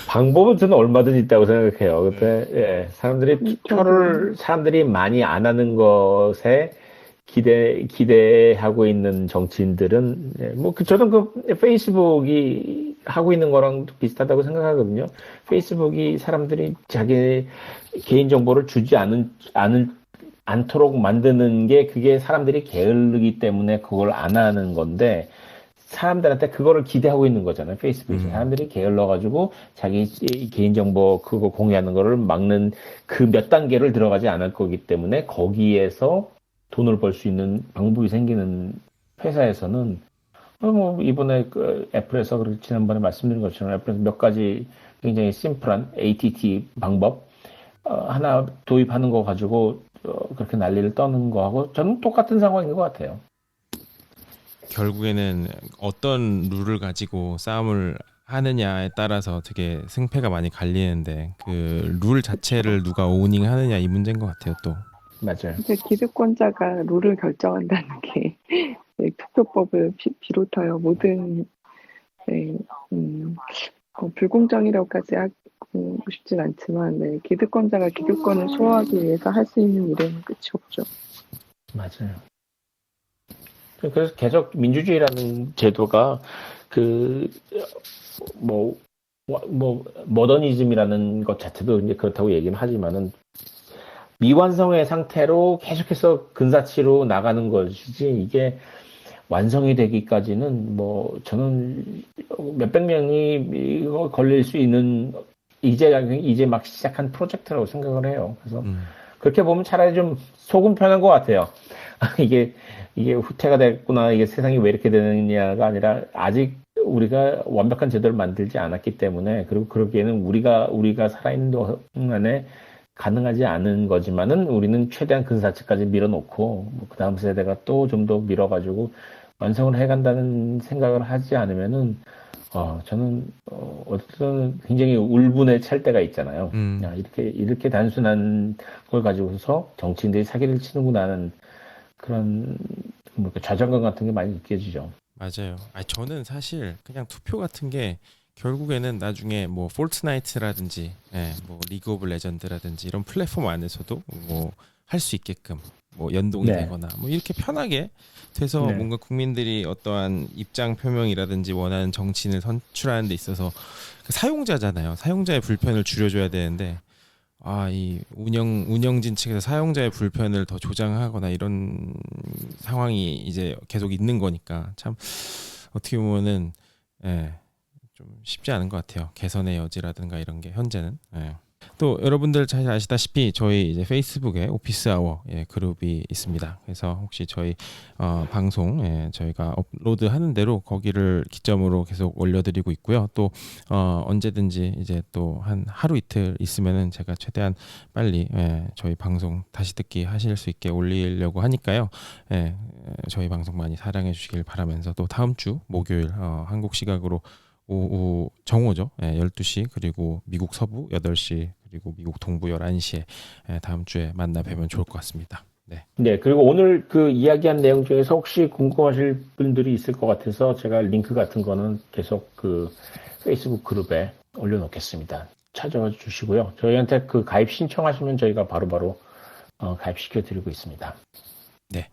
방법은 저는 얼마든지 있다고 생각해요. 근데 사람들이 많이 안 하는 것에 기대하고 있는 정치인들은 저는 그 페이스북이 하고 있는 거랑 비슷하다고 생각하거든요. 페이스북이 사람들이 자기 개인 정보를 주지 않도록 만드는 게 그게 사람들이 게으르기 때문에 그걸 안 하는 건데 사람들한테 그거를 기대하고 있는 거잖아요. 페이스북이 사람들이 게을러가지고 자기 개인정보 그거 공유하는 거를 막는 그 몇 단계를 들어가지 않을 거기 때문에 거기에서 돈을 벌 수 있는 방법이 생기는 회사에서는 이번에 그 애플에서 그렇게 지난번에 말씀드린 것처럼 애플에서 몇 가지 굉장히 심플한 ATT 방법 하나 도입하는 거 가지고 그렇게 난리를 떠는 거하고 저는 똑같은 상황인 것 같아요. 결국에는 어떤 룰을 가지고 싸움을 하느냐에 따라서 되게 승패가 많이 갈리는데 그 룰 자체를 누가 오닝하느냐 이 문제인 것 같아요. 또 맞아요. 근데 기득권자가 룰을 결정한다는 게 투표법을 비롯하여 모든 불공정이라고까지 말씀드리고 싶진 않지만, 네, 기득권자가 기득권을 소화하기 위해서 할 수 있는 일은 끝이 없죠. 맞아요. 그래서 계속 민주주의라는 제도가 모더니즘이라는 것 자체도 이제 그렇다고 얘기는 하지만은 미완성의 상태로 계속해서 근사치로 나가는 것이지 이게 완성이 되기까지는 저는 몇백 명이 이거 걸릴 수 있는 이제 막 시작한 프로젝트라고 생각을 해요. 그래서 그렇게 보면 차라리 좀 속은 편한 것 같아요. 이게 후퇴가 됐구나, 이게 세상이 왜 이렇게 되느냐가 아니라 아직 우리가 완벽한 제도를 만들지 않았기 때문에, 그리고 그러기에는 우리가 살아있는 동안에 가능하지 않은 거지만은 우리는 최대한 근사치까지 밀어놓고 그 다음 세대가 또 좀 더 밀어가지고 완성을 해간다는 생각을 하지 않으면은 저는 어떤 굉장히 울분에 찰 때가 있잖아요. 야, 이렇게 단순한 걸 가지고서 정치인들이 사기를 치는구나 하는 그런 좌절감 같은 게 많이 느껴지죠. 맞아요. 저는 사실 그냥 투표 같은 게 결국에는 나중에 뭐 폴트나이트라든지 뭐 리그 오브 레전드라든지 이런 플랫폼 안에서도 뭐 할 수 있게끔 뭐 연동이 네. 되거나 뭐 이렇게 편하게 돼서 네. 뭔가 국민들이 어떠한 입장 표명이라든지 원하는 정치인을 선출하는 데 있어서 사용자잖아요. 사용자의 불편을 줄여줘야 되는데 이 운영진 측에서 사용자의 불편을 더 조장하거나 이런 상황이 이제 계속 있는 거니까 참 어떻게 보면은 좀 쉽지 않은 것 같아요. 개선의 여지라든가 이런 게 현재는. 또 여러분들 잘 아시다시피 저희 이제 페이스북에 오피스 아워 그룹이 있습니다. 그래서 혹시 저희 방송 저희가 업로드하는 대로 거기를 기점으로 계속 올려드리고 있고요. 또 언제든지 이제 또 한 하루 이틀 있으면은 제가 최대한 빨리 저희 방송 다시 듣기 하실 수 있게 올리려고 하니까요. 저희 방송 많이 사랑해 주시길 바라면서 또 다음 주 목요일 한국 시각으로 오후 정오죠. 12시 그리고 미국 서부 8시 그리고 미국 동부 11시에 다음 주에 만나 뵈면 좋을 것 같습니다. 네, 그리고 오늘 그 이야기한 내용 중에서 혹시 궁금하실 분들이 있을 것 같아서 제가 링크 같은 거는 계속 그 페이스북 그룹에 올려놓겠습니다. 찾아와 주시고요. 저희한테 그 가입 신청하시면 저희가 바로바로 가입시켜 드리고 있습니다. 네.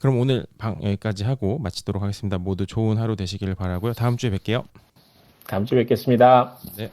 그럼 오늘 방 여기까지 하고 마치도록 하겠습니다. 모두 좋은 하루 되시길 바라고요. 다음 주에 뵐게요. 다음 주에 뵙겠습니다. 네.